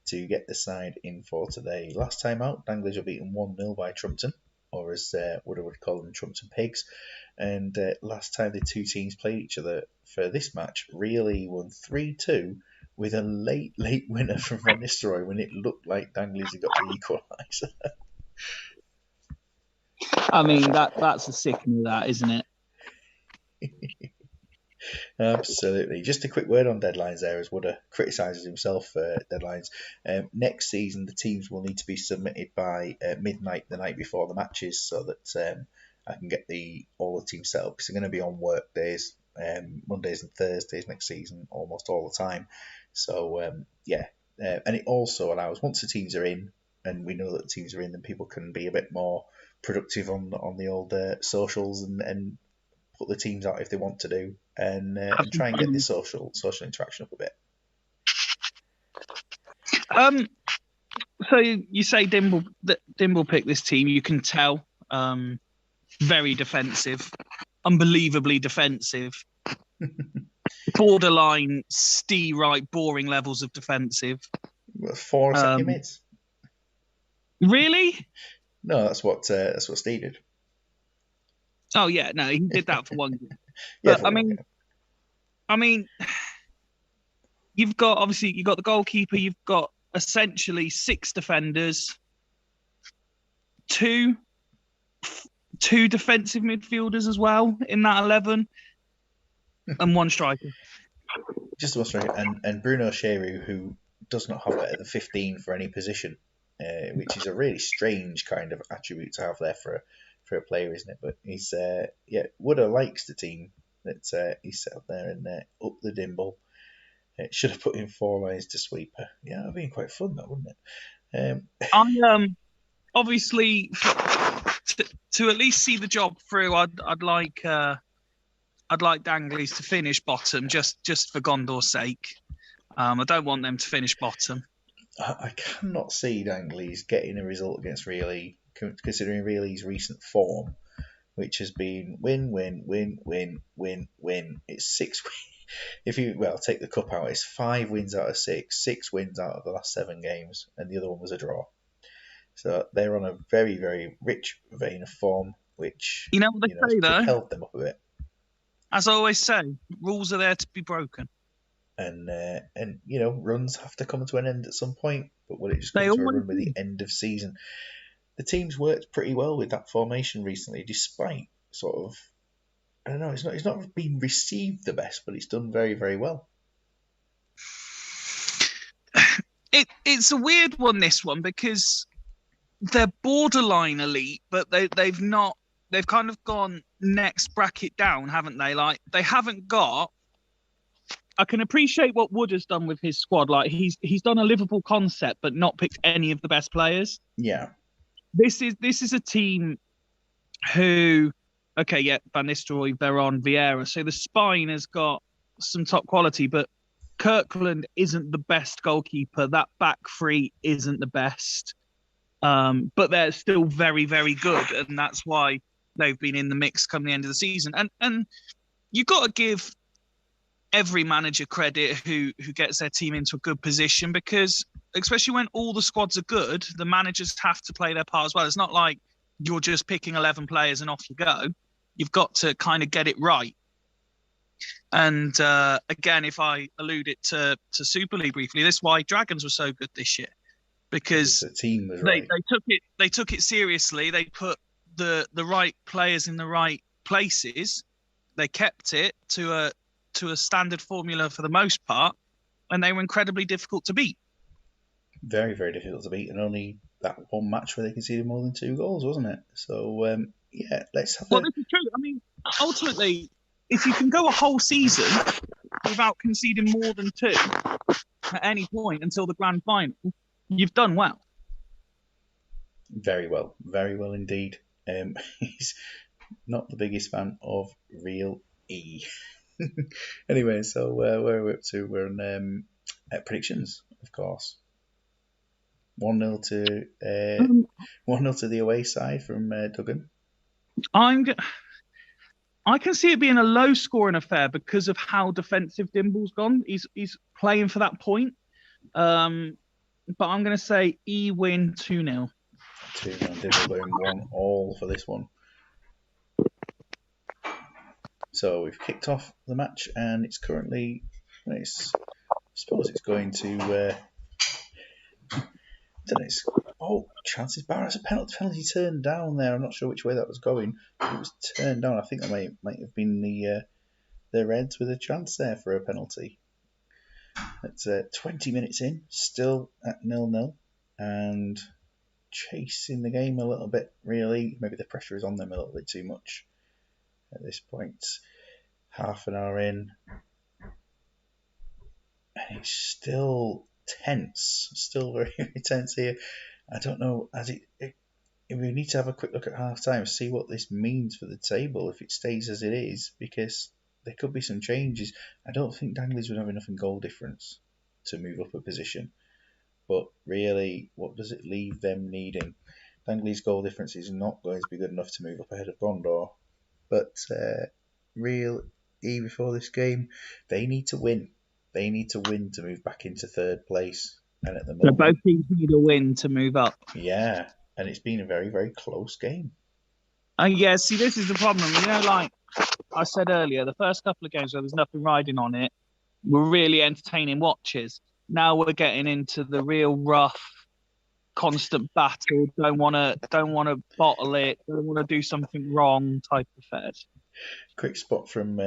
to get the side in for today. Last time out, Dangley's were beaten 1-0 by Trumpton, or as Woodard would call them, Trumpton Pigs. And last time the two teams played each other for this match, really won 3-2 with a late winner from Van Nistelrooy when it looked like Dangley's had got the equaliser. I mean, that's a sickening, that, isn't it? Absolutely. Just a quick word on deadlines there, as Woodard criticises himself for deadlines. Next season, the teams will need to be submitted by midnight the night before the matches, so that I can get all the teams set up, because they're going to be on work days, Mondays and Thursdays next season, almost all the time. So and it also allows, once the teams are in, and we know that the teams are in, then people can be a bit more productive on the old socials and put the teams out if they want to do, and try and get the social interaction up a bit. So you say Dimble picked this team. You can tell, very defensive, unbelievably defensive, borderline Steve Wright boring levels of defensive. 4 second minutes. Really? No, that's what Steve did. Oh yeah, no, he did that for one game. But yeah, I mean, you've got the goalkeeper. You've got essentially 6 defenders, two defensive midfielders as well in that 11, and 1 striker. Just 1 striker, and Bruno Cheru, who does not have better than 15 for any position, which is a really strange kind of attribute to have there for a player, isn't it? But he's Woodard likes the team that he's set up there, and up the Dimble. Should have put in 4 lines to sweeper. Yeah, that'd been quite fun, though, wouldn't it? Obviously, to at least see the job through, I'd like Dangley's to finish bottom, just for Gondor's sake. I don't want them to finish bottom. I cannot see Dangley's getting a result against Really, considering Really's recent form, which has been win, win, win, win, win, win. It's 6 wins. If you take the cup out, it's 5 wins out of 6 wins out of the last 7 games, and the other one was a draw. So they're on a very, very rich vein of form, which you know what they say, though, propelled them up a bit. As I always say, rules are there to be broken. And runs have to come to an end at some point. But will it just come to a run by the end of season? The team's worked pretty well with that formation recently, despite sort of, I don't know, it's not been received the best, but it's done very, very well. It's a weird one, this one, because they're borderline elite, but they've kind of gone next bracket down, haven't they? Like, they haven't got. I can appreciate what Wood has done with his squad. Like, he's done a Liverpool concept, but not picked any of the best players. Yeah. This is a team who, Van Nistelrooy, Veron, Vieira. So the spine has got some top quality, but Kirkland isn't the best goalkeeper. That back three isn't the best. But they're still very, very good, and that's why they've been in the mix come the end of the season. And you've got to give every manager credit who gets their team into a good position, because especially when all the squads are good, the managers have to play their part as well. It's not like you're just picking 11 players and off you go. You've got to kind of get it right. And again, if I allude it to Super League briefly, this is why Dragons were so good this year, because the team was right. They took it seriously. They put the right players in the right places. They kept it to a standard formula for the most part, and they were incredibly difficult to beat. Very, very difficult to beat, and only that one match where they conceded more than 2 goals, wasn't it? So let's have. Well, this is true. I mean, ultimately, if you can go a whole season without conceding more than 2 at any point until the grand final, you've done well. Very well indeed. He's not the biggest fan of real E. Anyway, so where are we up to? We're on predictions, of course. 1-0 to 1-0 to the away side from Duggan. I can see it being a low scoring affair because of how defensive Dimble's gone. He's playing for that point. But I'm going to say E win 2-0. 2-0 Dimble going 1-1 for this one. So we've kicked off the match, and it's currently, I suppose it's going to. Chances Barrett's a penalty turned down there. I'm not sure which way that was going. It was turned down. I think that might have been the Reds with a chance there for a penalty. It's 20 minutes in, still at 0-0, and chasing the game a little bit. Really, maybe the pressure is on them a little bit too much at this point. Half an hour in, and it's still tense, still very, very tense here. I don't know, we need to have a quick look at half time, see what this means for the table if it stays as it is, because there could be some changes. I don't think Dangley's would have enough in goal difference to move up a position, but really, what does it leave them needing? Dangley's goal difference is not going to be good enough to move up ahead of Gondor, but real E before this game, they need to win. They need to win to move back into third place. And at the moment, so both teams need a win to move up. Yeah, and it's been a very, very close game. Yeah, see, this is the problem. Like I said earlier, the first couple of games where there's nothing riding on it were really entertaining watches. Now we're getting into the real rough, constant battle. Don't want to bottle it. Don't want to do something wrong type affairs. Quick spot from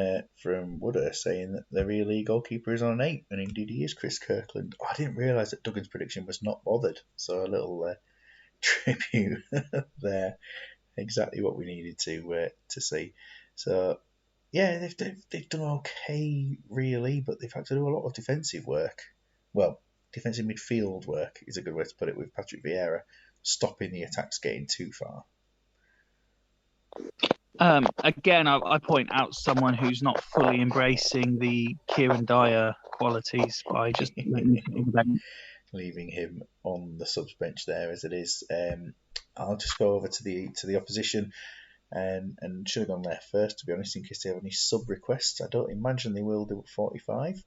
Wooder saying that the real E goalkeeper is on an 8, and indeed he is Chris Kirkland. I didn't realise that Duggan's prediction was not bothered, so a little tribute there. Exactly what we needed to see. So yeah, they've done okay really, but they've had to do a lot of defensive work. Well, defensive midfield work is a good way to put it, with Patrick Vieira stopping the attacks getting too far. Again, I point out someone who's not fully embracing the Kieran Dyer qualities by just leaving him on the subs bench there as it is. I'll just go over to the opposition and should have gone there first, to be honest, in case they have any sub requests. I don't imagine they will do at 45.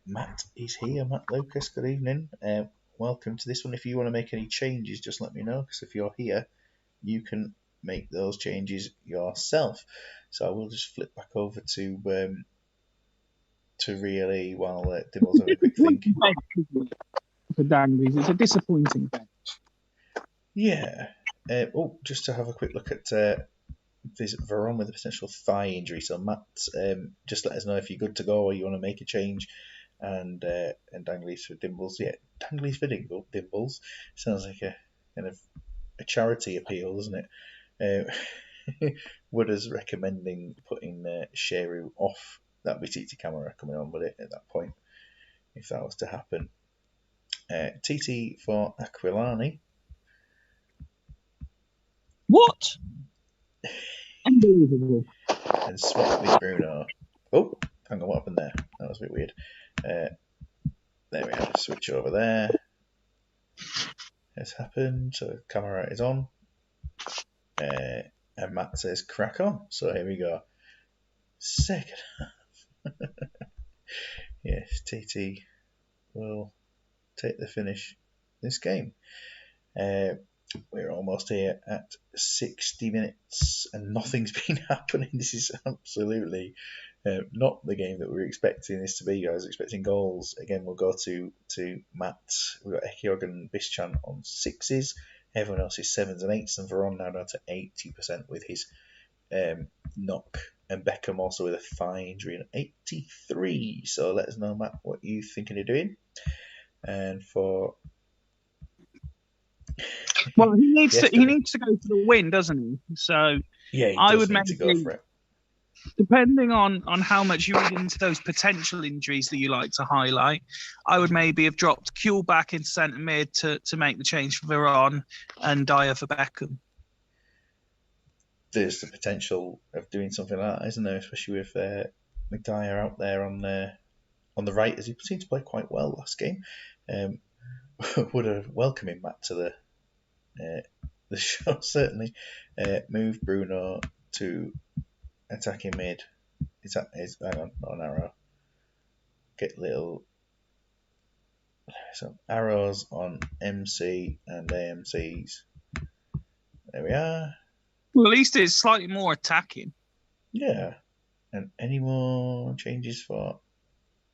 Matt is here. Matt Lucas, good evening. Welcome to this one. If you want to make any changes, just let me know, because if you're here, you can make those changes yourself. So I will just flip back over to really while Dibble's having a quick think. For Dangley's, it's a disappointing bench. Yeah. Just to have a quick look at this Veron with a potential thigh injury. So Matt, just let us know if you're good to go or you want to make a change. And Dangley's for Dimbles. Yeah, Dangley's for Dimbles. Sounds like a kind of a charity appeal, doesn't it? Wooder's recommending putting Sheru off. That'd be TT Camera coming on with it at that point, if that was to happen. TT for Aquilani. What? Unbelievable. And Swemp with Bruno. Oh, hang on, what happened there? That was a bit weird. There we have a switch over there. Has happened, so camera is on. And Matt says crack on. So here we go. Second half. Yes, TT will take the finish this game. We're almost here at 60 minutes and nothing's been happening. This is absolutely not the game that we were expecting this to be. I was expecting goals. Again, we'll go to Matt. We've got Ekiog and Bischan on 6s. Everyone else is 7s and 8s, and Veron now down to 80% with his knock, and Beckham also with a thigh injury at 83. So let us know, Matt, what you thinking of doing. And for well, he needs to go for the win, doesn't he? So yeah, I would maybe go for it. Depending on how much you read into those potential injuries that you like to highlight, I would maybe have dropped Kuehl back in centre mid to make the change for Veron and Dyer for Beckham. there's the potential of doing something like that, isn't there? Especially with McDyer out there on the right, as he seemed to play quite well last game. Would have welcomed him back to the show, certainly. Move Bruno to attacking mid. Hang on, not an arrow. Get little some arrows on MC and AMCs. There we are. Well, at least it's slightly more attacking. Yeah. And any more changes for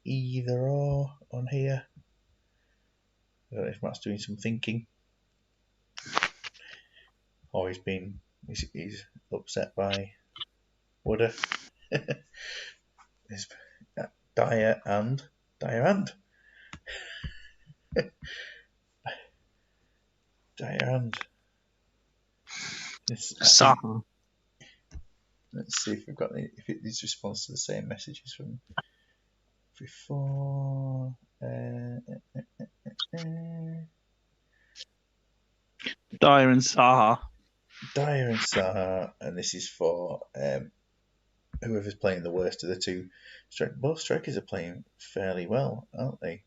either or on here? I don't know if Matt's doing some thinking. Or he's upset by Wooder. Dyer and Saha. Let's see if we've got if these response to the same messages from before. Dyer and Saha. Dyer and Saha, and this is for whoever's playing the worst of the two. Both strikers are playing fairly well, aren't they?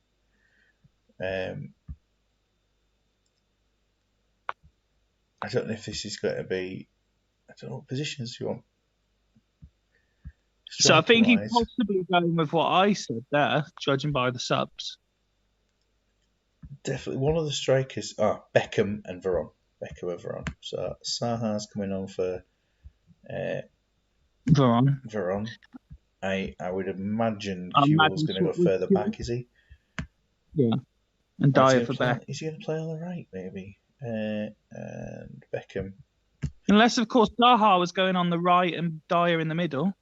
I don't know if this is going to be. I don't know what positions you want. So I think he's possibly going with what I said there, judging by the subs. Definitely one of the strikers. Beckham and Veron. So Saha's coming on for Veron. I would imagine Huel's going to go further back, is he? Yeah. And Dyer for back. Is he going to play on the right, maybe? And Beckham. Unless, of course, Saha was going on the right and Dyer in the middle.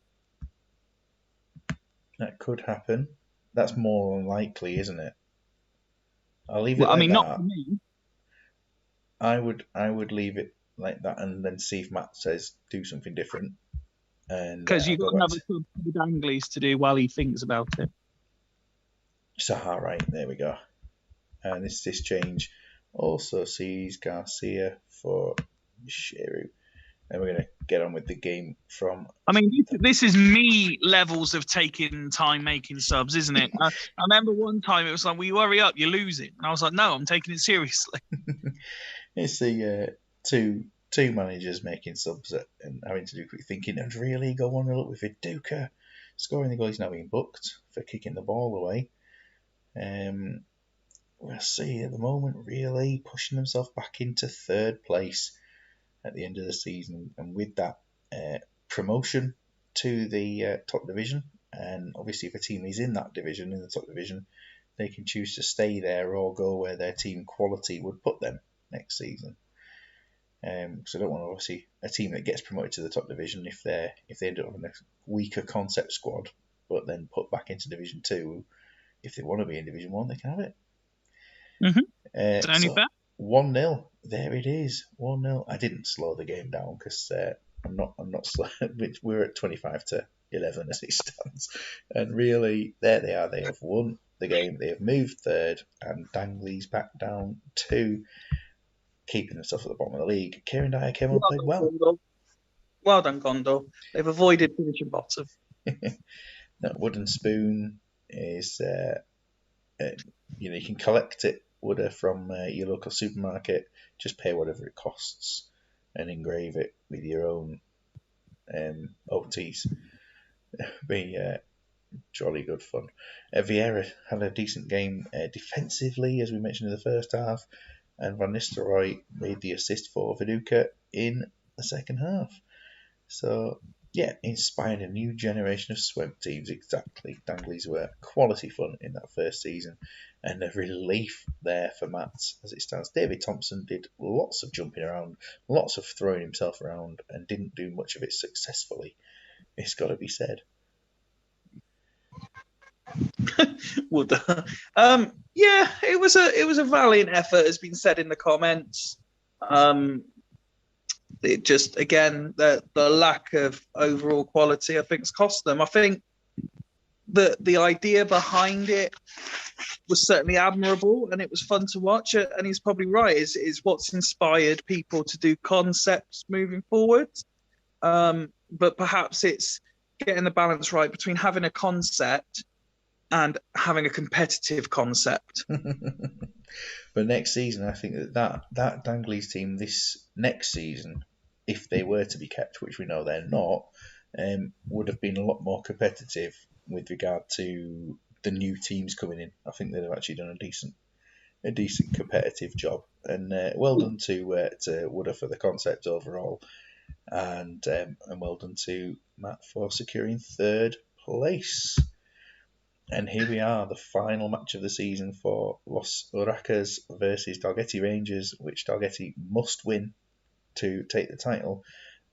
That could happen. That's more unlikely, isn't it? I'll leave it like that. Not for me. I would leave it like that and then see if Matt says do something different. Because you've got another sub for the Danglies to do while he thinks about it. Saha, right, there we go. And this change also sees Garcia for Sheru. And we're going to get on with the game from... this is me levels of taking time making subs, isn't it? I remember one time it was like, well, you hurry up, you're losing. And I was like, no, I'm taking it seriously. It's the two managers making subs and having to do quick thinking and really go 1-0 up with Viduka. Scoring the goal, he's now being booked for kicking the ball away. We'll see at the moment, really pushing himself back into third place at the end of the season, and with that promotion to the top division. And obviously if a team is in that division, in the top division, they can choose to stay there or go where their team quality would put them next season. So I don't want obviously a team that gets promoted to the top division if they end up having a weaker concept squad, but then put back into Division 2. If they want to be in Division 1, they can have it. Mm-hmm. Only fair. 1-0. There it is. 1-0. I didn't slow the game down because I'm not slow. We're at 25-11 as it stands, and really there they are. They have won the game. They have moved third, and Dangley's back down to keeping themselves at the bottom of the league. Kieran Dyer came and played well. Well done, Gondor. They've avoided finishing bottom. That wooden spoon is, you can collect it, Wooder, from your local supermarket. Just pay whatever it costs and engrave it with your own OTs. Be jolly good fun. Vieira had a decent game defensively, as we mentioned in the first half, and Van Nistelrooy made the assist for Viduka in the second half. So, yeah, inspired a new generation of Swemp teams, exactly. Danglies were quality fun in that first season, and a relief there for Mats as it stands. David Thompson did lots of jumping around, lots of throwing himself around, and didn't do much of it successfully. It's got to be said. Yeah, it was a valiant effort, has been said in the comments. It just, again, the lack of overall quality, I think, has cost them. I think the idea behind it was certainly admirable, and it was fun to watch. And he's probably right. Is what's inspired people to do concepts moving forward. But perhaps it's getting the balance right between having a concept and having a competitive concept. But next season, I think that Dangley's team this next season, if they were to be kept, which we know they're not, would have been a lot more competitive with regard to the new teams coming in. I think they'd have actually done a decent competitive job, and well done to Wooder for the concept overall, and well done to Matt for securing third place. And here we are, the final match of the season for Los Urracas versus Dalgety Rangers, which Dalgety must win to take the title,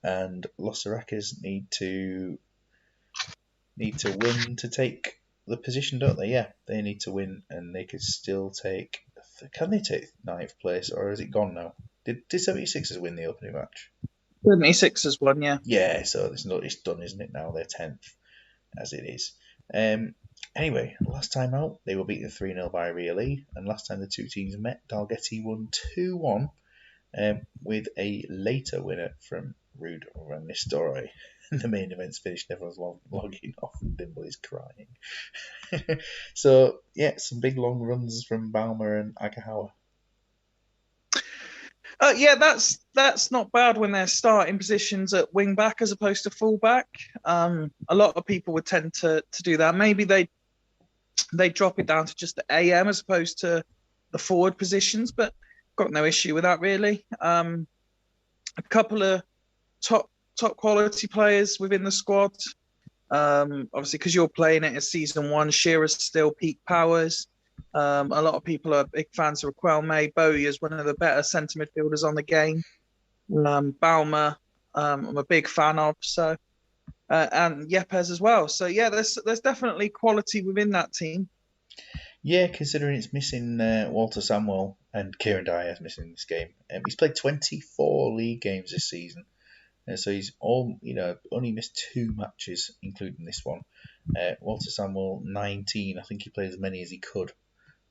and Los Urracas need to win to take the position, don't they? Yeah, they need to win, and they could still take. Can they take ninth place, or is it gone now? Did 76ers win the opening match? 76ers won, yeah. Yeah, so it's done, isn't it? Now they're 10th, as it is. Anyway, last time out, they were beaten 3-0 by Rio Lee, and last time the two teams met, Dalgety won 2-1, with a later winner from Rude Van Nistelrooy. The main event's finished, everyone's logging off, and Dimble is crying. So, yeah, some big long runs from Balmer and Agahawa. Yeah, that's not bad when they're starting positions at wing back as opposed to full back. A lot of people would tend to do that. Maybe they drop it down to just the AM as opposed to the forward positions, but got no issue with that really. A couple of top quality players within the squad. Obviously, because you're playing it as season one, Shearer's still peak powers. A lot of people are big fans of Raquel Bowie is one of the better centre midfielders on the game. Balmer, I'm a big fan of. So, and Yepes as well. So yeah, there's definitely quality within that team. Yeah, considering it's missing Walter Samuel and Kieran Dyer's missing this game. He's played 24 league games this season. So he's only missed 2 matches, including this one. Walter Samuel, 19. I think he played as many as he could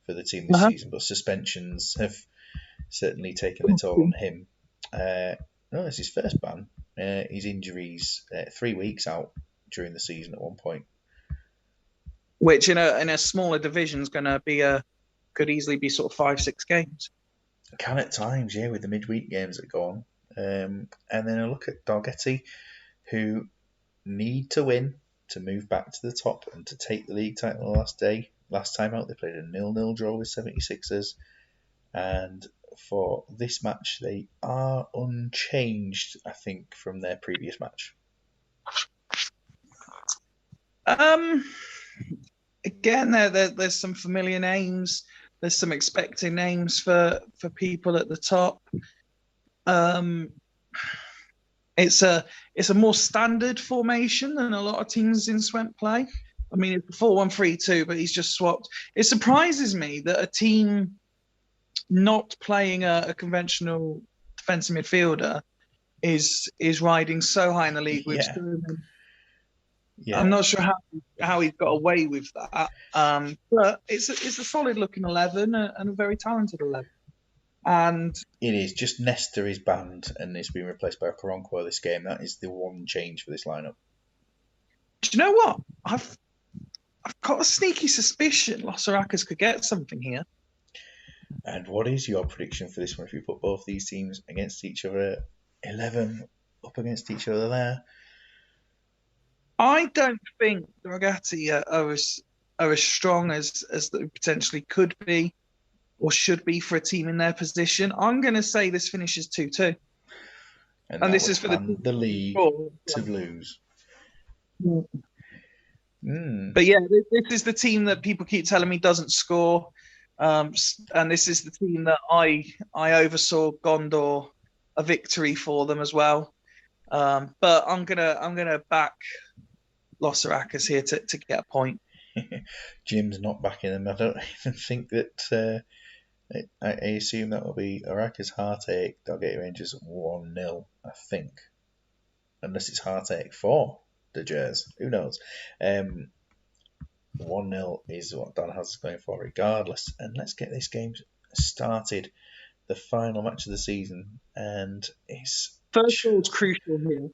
for the team this season, but suspensions have certainly taken a toll on him. No, it's his first ban. His injuries, 3 weeks out during the season at one point. Which in a smaller division is going to be could easily be sort of 5-6 games. It can at times, yeah, with the midweek games that go on. And then I look at Dalgety, who need to win to move back to the top and to take the league title last day. Last time out, they played a 0-0 draw with 76ers. And for this match, they are unchanged, I think, from their previous match. Again, there's some familiar names. There's some expected names for people at the top. It's a more standard formation than a lot of teams in Swemp play. I mean, it's 4-1-3-2, but he's just swapped. It surprises me that a team not playing a conventional defensive midfielder is riding so high in the league with Yeah. I'm not sure how he's got away with that. But it's a solid looking 11 and a very talented 11. And it is just Nestor is banned and it's been replaced by Okoronkwo this game. That is the one change for this lineup. Do you know what? I've got a sneaky suspicion Los Urracas could get something here. And what is your prediction for this one if you put both these teams against each other, 11 up against each other there? I don't think Dalgety are as strong as they potentially could be or should be for a team in their position. I'm going to say this finishes 2-2. And this is for the league to lose. But yeah, this is the team that people keep telling me doesn't score. And this is the team that I oversaw Gondor a victory for them as well. But I'm gonna back Los Urracas here to get a point. Jim's not backing them. I don't even think that. I assume that will be Urracas heartache. Dalgety Rangers 1-0. I think, unless it's heartache for the Jers. Who knows? 1-0 is what Dan has going for, regardless. And let's get this game started. The final match of the season, and it's first goal is crucial here.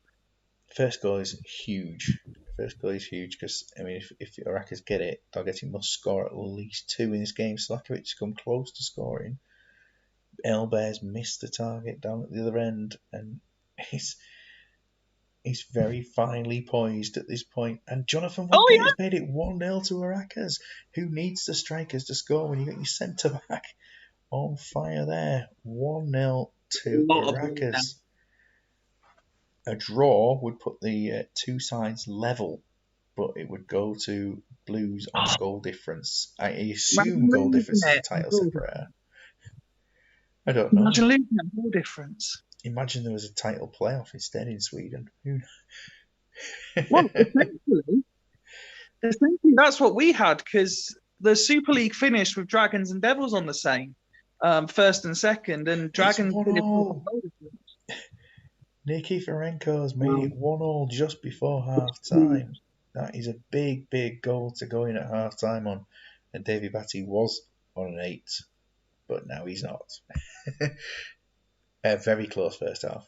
First goal is huge. First goal is huge because, I mean, if Iraqis get it, Dalgety must score at least 2 in this game. Slakovic come close to scoring. Elbear's missed the target down at the other end, and he's very finely poised at this point. And Jonathan Oh Woodgate yeah. has made it 1-0 to Iraqis. Who needs the strikers to score when you got your centre back on fire there? 1-0 to A lot of ball now. Iraqis. A draw would put the two sides level, but it would go to Blues on goal difference. I assume Imagine goal losing difference is a it. title separator. I don't know. Imagine losing that goal difference. Imagine there was a title playoff instead in Sweden. Well, essentially that's what we had because the Super League finished with Dragons and Devils on the same first and second, and Dragons It's finished with 1-1. Nikiforenko's made Wow. it 1-1 just before half time. That is a big, big goal to go in at half time on. And Davy Batty was on an 8, but now he's not. Very close first half.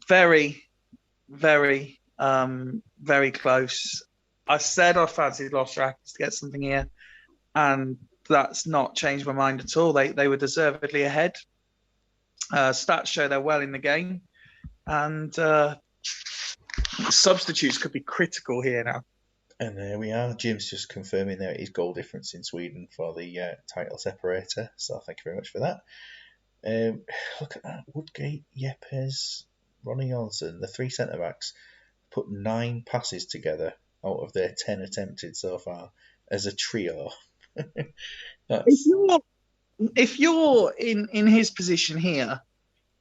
Very, very, very close. I said I fancied Lost Rackets to get something here, and that's not changed my mind at all. They were deservedly ahead. Stats show they're well in the game, and substitutes could be critical here now. And there we are. Jim's just confirming there is goal difference in Sweden for the title separator. So thank you very much for that. Look at that. Woodgate, Yepes, Ronnie Olsen, the 3 centre backs, put 9 passes together out of their 10 attempted so far as a trio. If you're in his position here,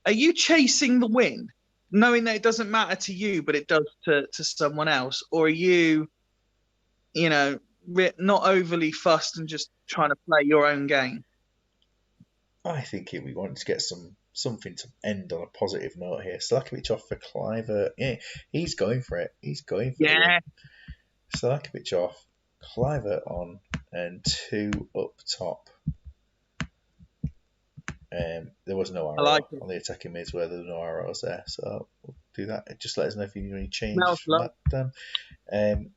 are you chasing the win, knowing that it doesn't matter to you, but it does to someone else? Or are you, not overly fussed and just trying to play your own game? I think we wanted to get something to end on a positive note here. Slakovic off for Cliver. Yeah, he's going for it. He's going for the win. Slakovic off, Cliver on, and 2 up top. There was no arrow on the attacking mids where there were no arrows there, so we'll do that. Just let us know if you need any changes from that, Dan.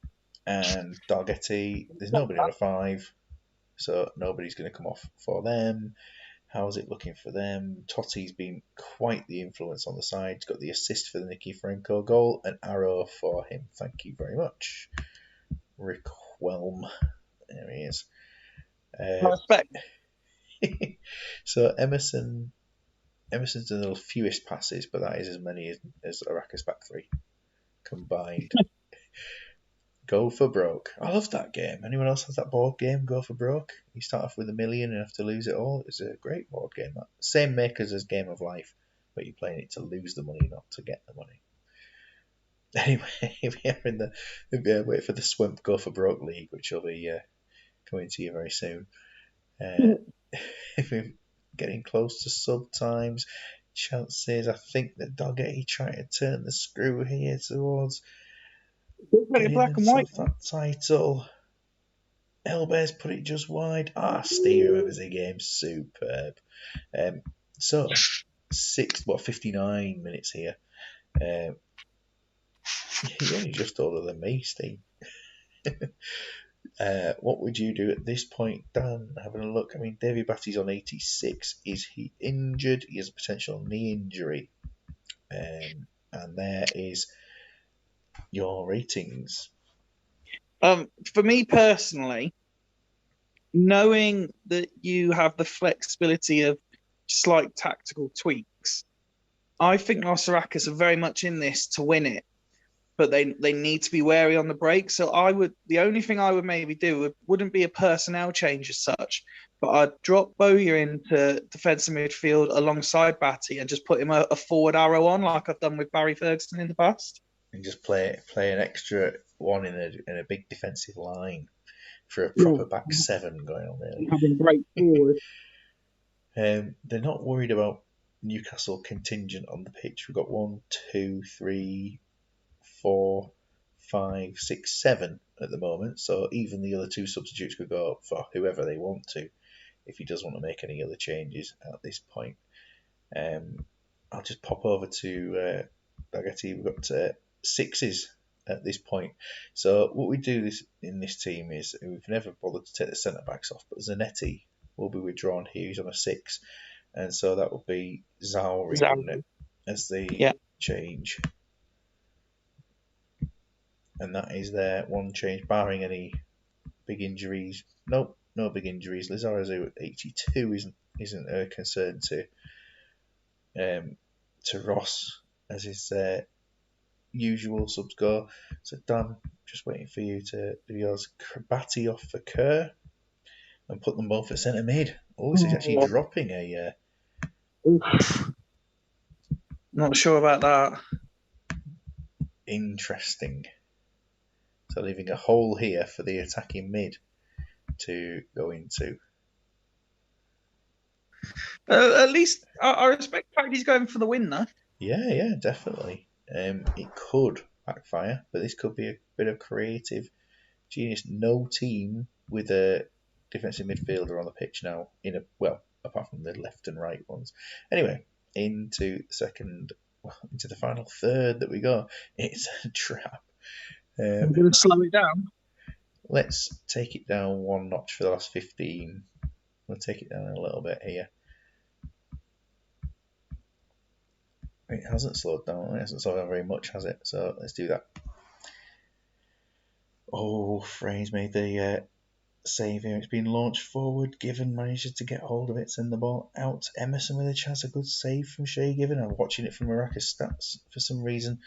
And Dalgety, there's nobody on a 5, so nobody's going to come off for them. How's it looking for them? Totti's been quite the influence on the side. He's got the assist for the Nikiforenko goal. An arrow for him. Thank you very much. Rick Whelm. There he is. Respect. So Emerson's done the fewest passes, but that is as many as Iraq's back 3 combined. Go for broke. I love that game. Anyone else has that board game? Go for broke. You start off with $1 million and have to lose it all. It's a great board game. That same makers as Game of Life, but you're playing it to lose the money, not to get the money. Anyway, we are in the wait for the Swemp Go for Broke League, which will be coming to you very soon. We're getting close to sub times. Chances, I think that Dalgety trying to turn the screw here towards Black and white. that title. Elbear's put it just wide. Steve remembers the game. Superb. So 59 minutes here. You're only just older than me, Steve. What would you do at this point, Dan? Having a look. I mean, Davy Batty's on 86. Is he injured? He has a potential knee injury. And there is your ratings. For me personally, knowing that you have the flexibility of slight tactical tweaks, I think Los Caracas are very much in this to win it, but they need to be wary on the break. So the only thing I would maybe do wouldn't be a personnel change as such, but I'd drop Bowyer into defensive midfield alongside Batty and just put him a forward arrow on, like I've done with Barry Ferguson in the past. And just play an extra one in a big defensive line for a proper back 7 going on there. Having great forward. They're not worried about Newcastle contingent on the pitch. We've got 1, 2, 3, 4, 5, 6, 7 at the moment. So even the other 2 substitutes could go up for whoever they want to, if he does want to make any other changes at this point. I'll just pop over to Dalgety. We've got sixes at this point. So what we do in this team is we've never bothered to take the centre backs off, but Zanetti will be withdrawn here. He's on a 6, and so that will be Zauri, wouldn't it, as the change? And that is their one change, barring any big injuries. Nope, no big injuries. Lizarazu at 82 isn't a concern to Ross, as his usual subs go. So Dan, just waiting for you to do yours. Krabati off for Kerr and put them both at centre mid. Oh, this is actually dropping a. Not sure about that. Interesting. So leaving a hole here for the attacking mid to go into. At least I respect the fact he's going for the win, though. Yeah, definitely. It could backfire, but this could be a bit of creative genius. No team with a defensive midfielder on the pitch now. Apart from the left and right ones. Anyway, into the final third that we go. It's a trap. I'm going to slow it down. Let's take it down one notch for the last 15. We'll take it down a little bit here. It hasn't slowed down. It hasn't slowed down very much, has it? So let's do that. Oh, Frey's made the save here. It's been launched forward. Given manages to get hold of it. Send the ball out. Emerson with a chance. A good save from Shea Given. I'm watching it from Maracas stats for some reason.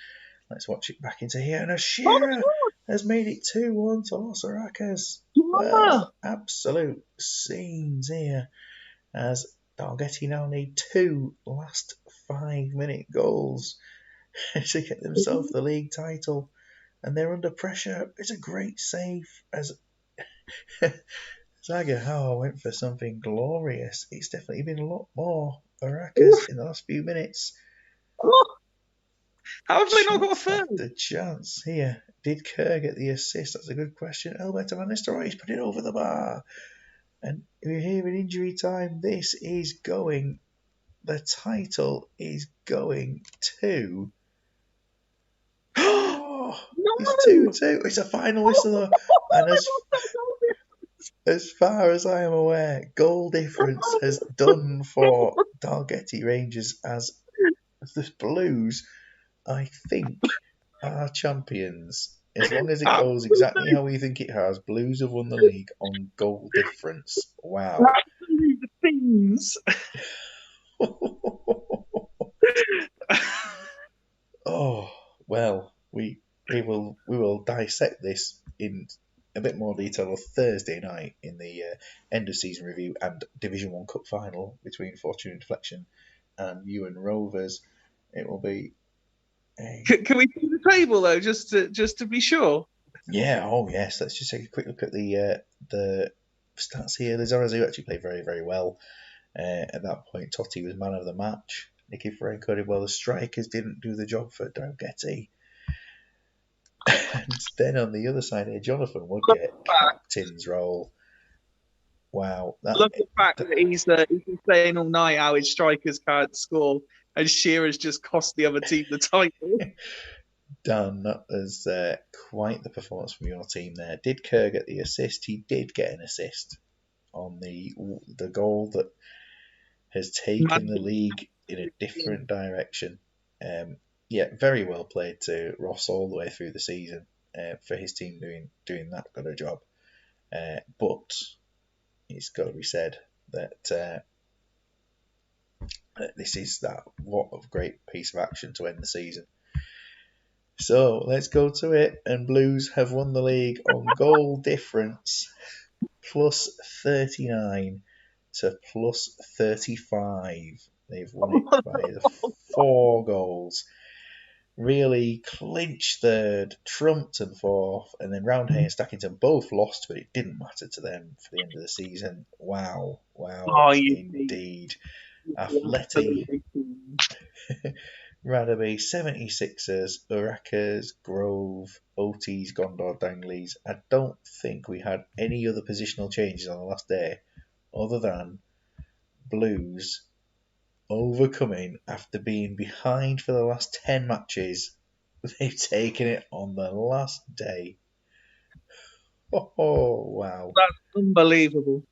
Let's watch it back into here. And Ashira has made it 2-1 to Los Aracas. Well, absolute scenes here as Dalgety now need 2 last 5-minute goals to get themselves the league title. And they're under pressure. It's a great save as Zagahawa went for something glorious. It's definitely been a lot more Aracas in the last few minutes. How have they not got a third? The chance here. Did Kerr get the assist? That's a good question. Alberto Van Nistelrooy's put it over the bar. And we're here in injury time. This is going. The title is going to. Oh, it's 2-2. It's a final whistle though. And as far as I am aware, goal difference has done for Dalgety Rangers as the Blues, I think, are champions. As long as it goes exactly how we think it has, Blues have won the league on goal difference. Wow. Absolute things. Oh, well, we will dissect this in a bit more detail on Thursday night in the end of season review and Division 1 Cup final between Fortune and Deflection and Ewan Rovers. It will be Can we see the table though, just to be sure? Yeah, oh yes. Let's just take a quick look at the stats here. Lizarazu actually played very, very well. At that point, Totti was man of the match. Nicky Franco did well. The strikers didn't do the job for Dalgety. And then on the other side here, Jonathan would get captain's role. Wow. Look at the fact that he's been saying all night how his strikers can't score, and Shearer's just cost the other team the title. Dan, that was quite the performance from your team there. Did Kerr get the assist? He did get an assist on the goal that has taken the league in a different direction. Very well played to Ross all the way through the season for his team doing that good a job. But it's got to be said that this is what a great piece of action to end the season. So let's go to it. And Blues have won the league on goal difference plus 39 to plus 35. They've won it by 4 goals. Really clinched third, trumped and fourth, and then Roundhay and Stackington both lost, but it didn't matter to them for the end of the season. Wow, indeed. Athletic, Radaby, 76ers, Uracas, Grove, OTs, Gondor, Danglies. I don't think we had any other positional changes on the last day other than Blues overcoming after being behind for the last 10 matches. They've taken it on the last day. Oh, wow. That's unbelievable.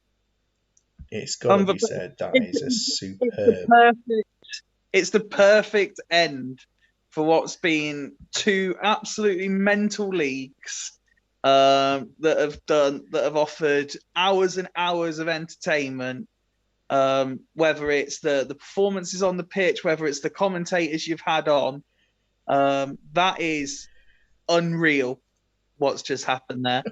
It's got to be said, that is a superb. It's the perfect end for what's been two absolutely mental leagues that have offered hours and hours of entertainment. Whether it's the performances on the pitch, whether it's the commentators you've had on, that is unreal. What's just happened there,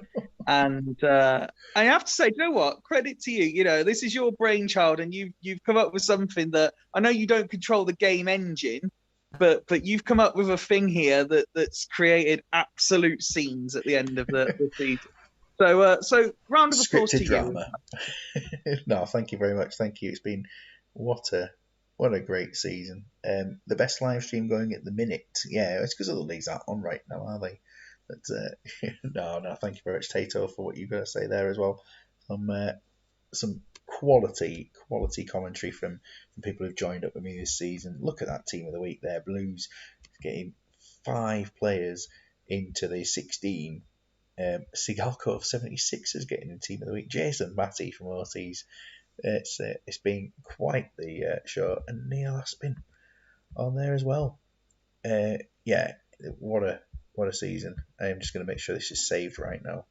and I have to say, you know what? Credit to you. You know, this is your brainchild, and you've come up with something that I know you don't control the game engine, but you've come up with a thing here that's created absolute scenes at the end of the season. So round of applause Scripted to you. drama. No, thank you very much. Thank you. It's been what a great season. The best live stream going at the minute. Yeah, it's because all the leagues aren't on right now, are they? But no. Thank you very much, Tato, for what you've got to say there as well. Some quality commentary from people who've joined up with me this season. Look at that team of the week there, Blues getting 5 players into the 16. Sigalko of 76ers getting in team of the week. Jason Matty from OTs. It's been quite the show, and Neil Aspin on there as well. Yeah, what a season. I'm just going to make sure this is saved right now.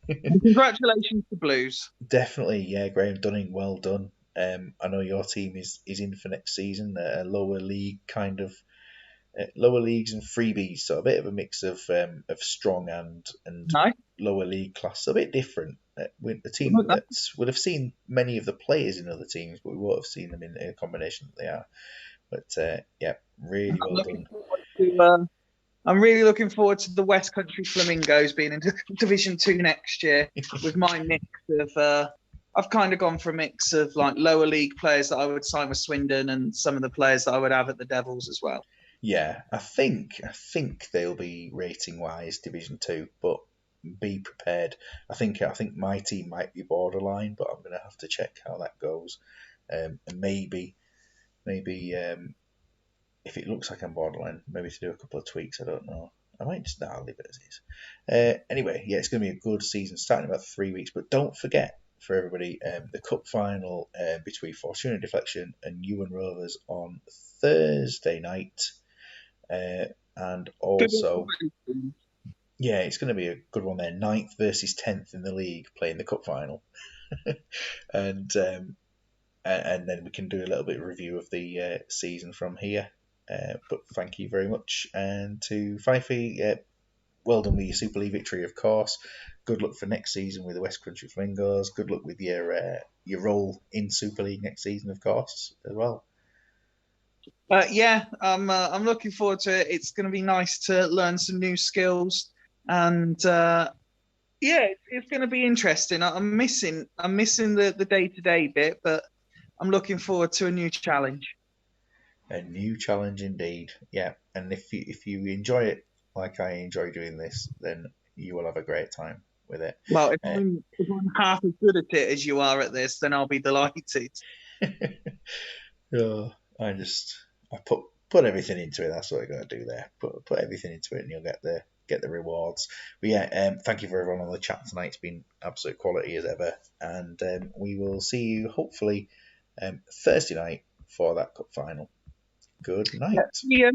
Congratulations to Blues. Definitely, yeah, Graham Dunning, well done. I know your team is in for next season, a lower league kind of lower leagues and freebies, so a bit of a mix of strong and Nice. lower league class, so a bit different. With the team that would have seen many of the players in other teams, but we won't have seen them in a combination that they are. But yeah, really well done. I'm really looking forward to the West Country Flamingos being in Division 2 next year with my mix of. I've kind of gone for a mix of like lower league players that I would sign with Swindon and some of the players that I would have at the Devils as well. Yeah, I think they'll be rating wise Division 2, but be prepared. I think my team might be borderline, but I'm gonna have to check how that goes. And maybe if it looks like I'm borderline, maybe to do a couple of tweaks. I don't know. I might just I'll leave it as is. Anyway, yeah, it's going to be a good season starting in about 3 weeks. But don't forget, for everybody, the cup final between Fortuna Deflection and Ewan Rovers on Thursday night. And also, yeah, it's going to be a good one there. 9th versus 10th in the league playing the cup final. and then we can do a little bit of review of the season from here. But thank you very much. And to Fifey, well done with your Super League victory, of course. Good luck for next season with the West Country Flamingos. Good luck with your role in Super League next season, of course, as well. Yeah, I'm looking forward to it. It's going to be nice to learn some new skills, and yeah, it's going to be interesting. I'm missing the day-to-day bit, but I'm looking forward to a new challenge. A new challenge indeed, yeah. And if you enjoy it like I enjoy doing this, then you will have a great time with it. Well, if I'm half as good at it as you are at this, then I'll be delighted. Oh, I put everything into it. That's what I got to do there. Put everything into it, and you'll get the rewards. But yeah, thank you for everyone on the chat tonight. It's been absolute quality as ever, and we will see you hopefully Thursday night for that cup final. Good night. Yeah.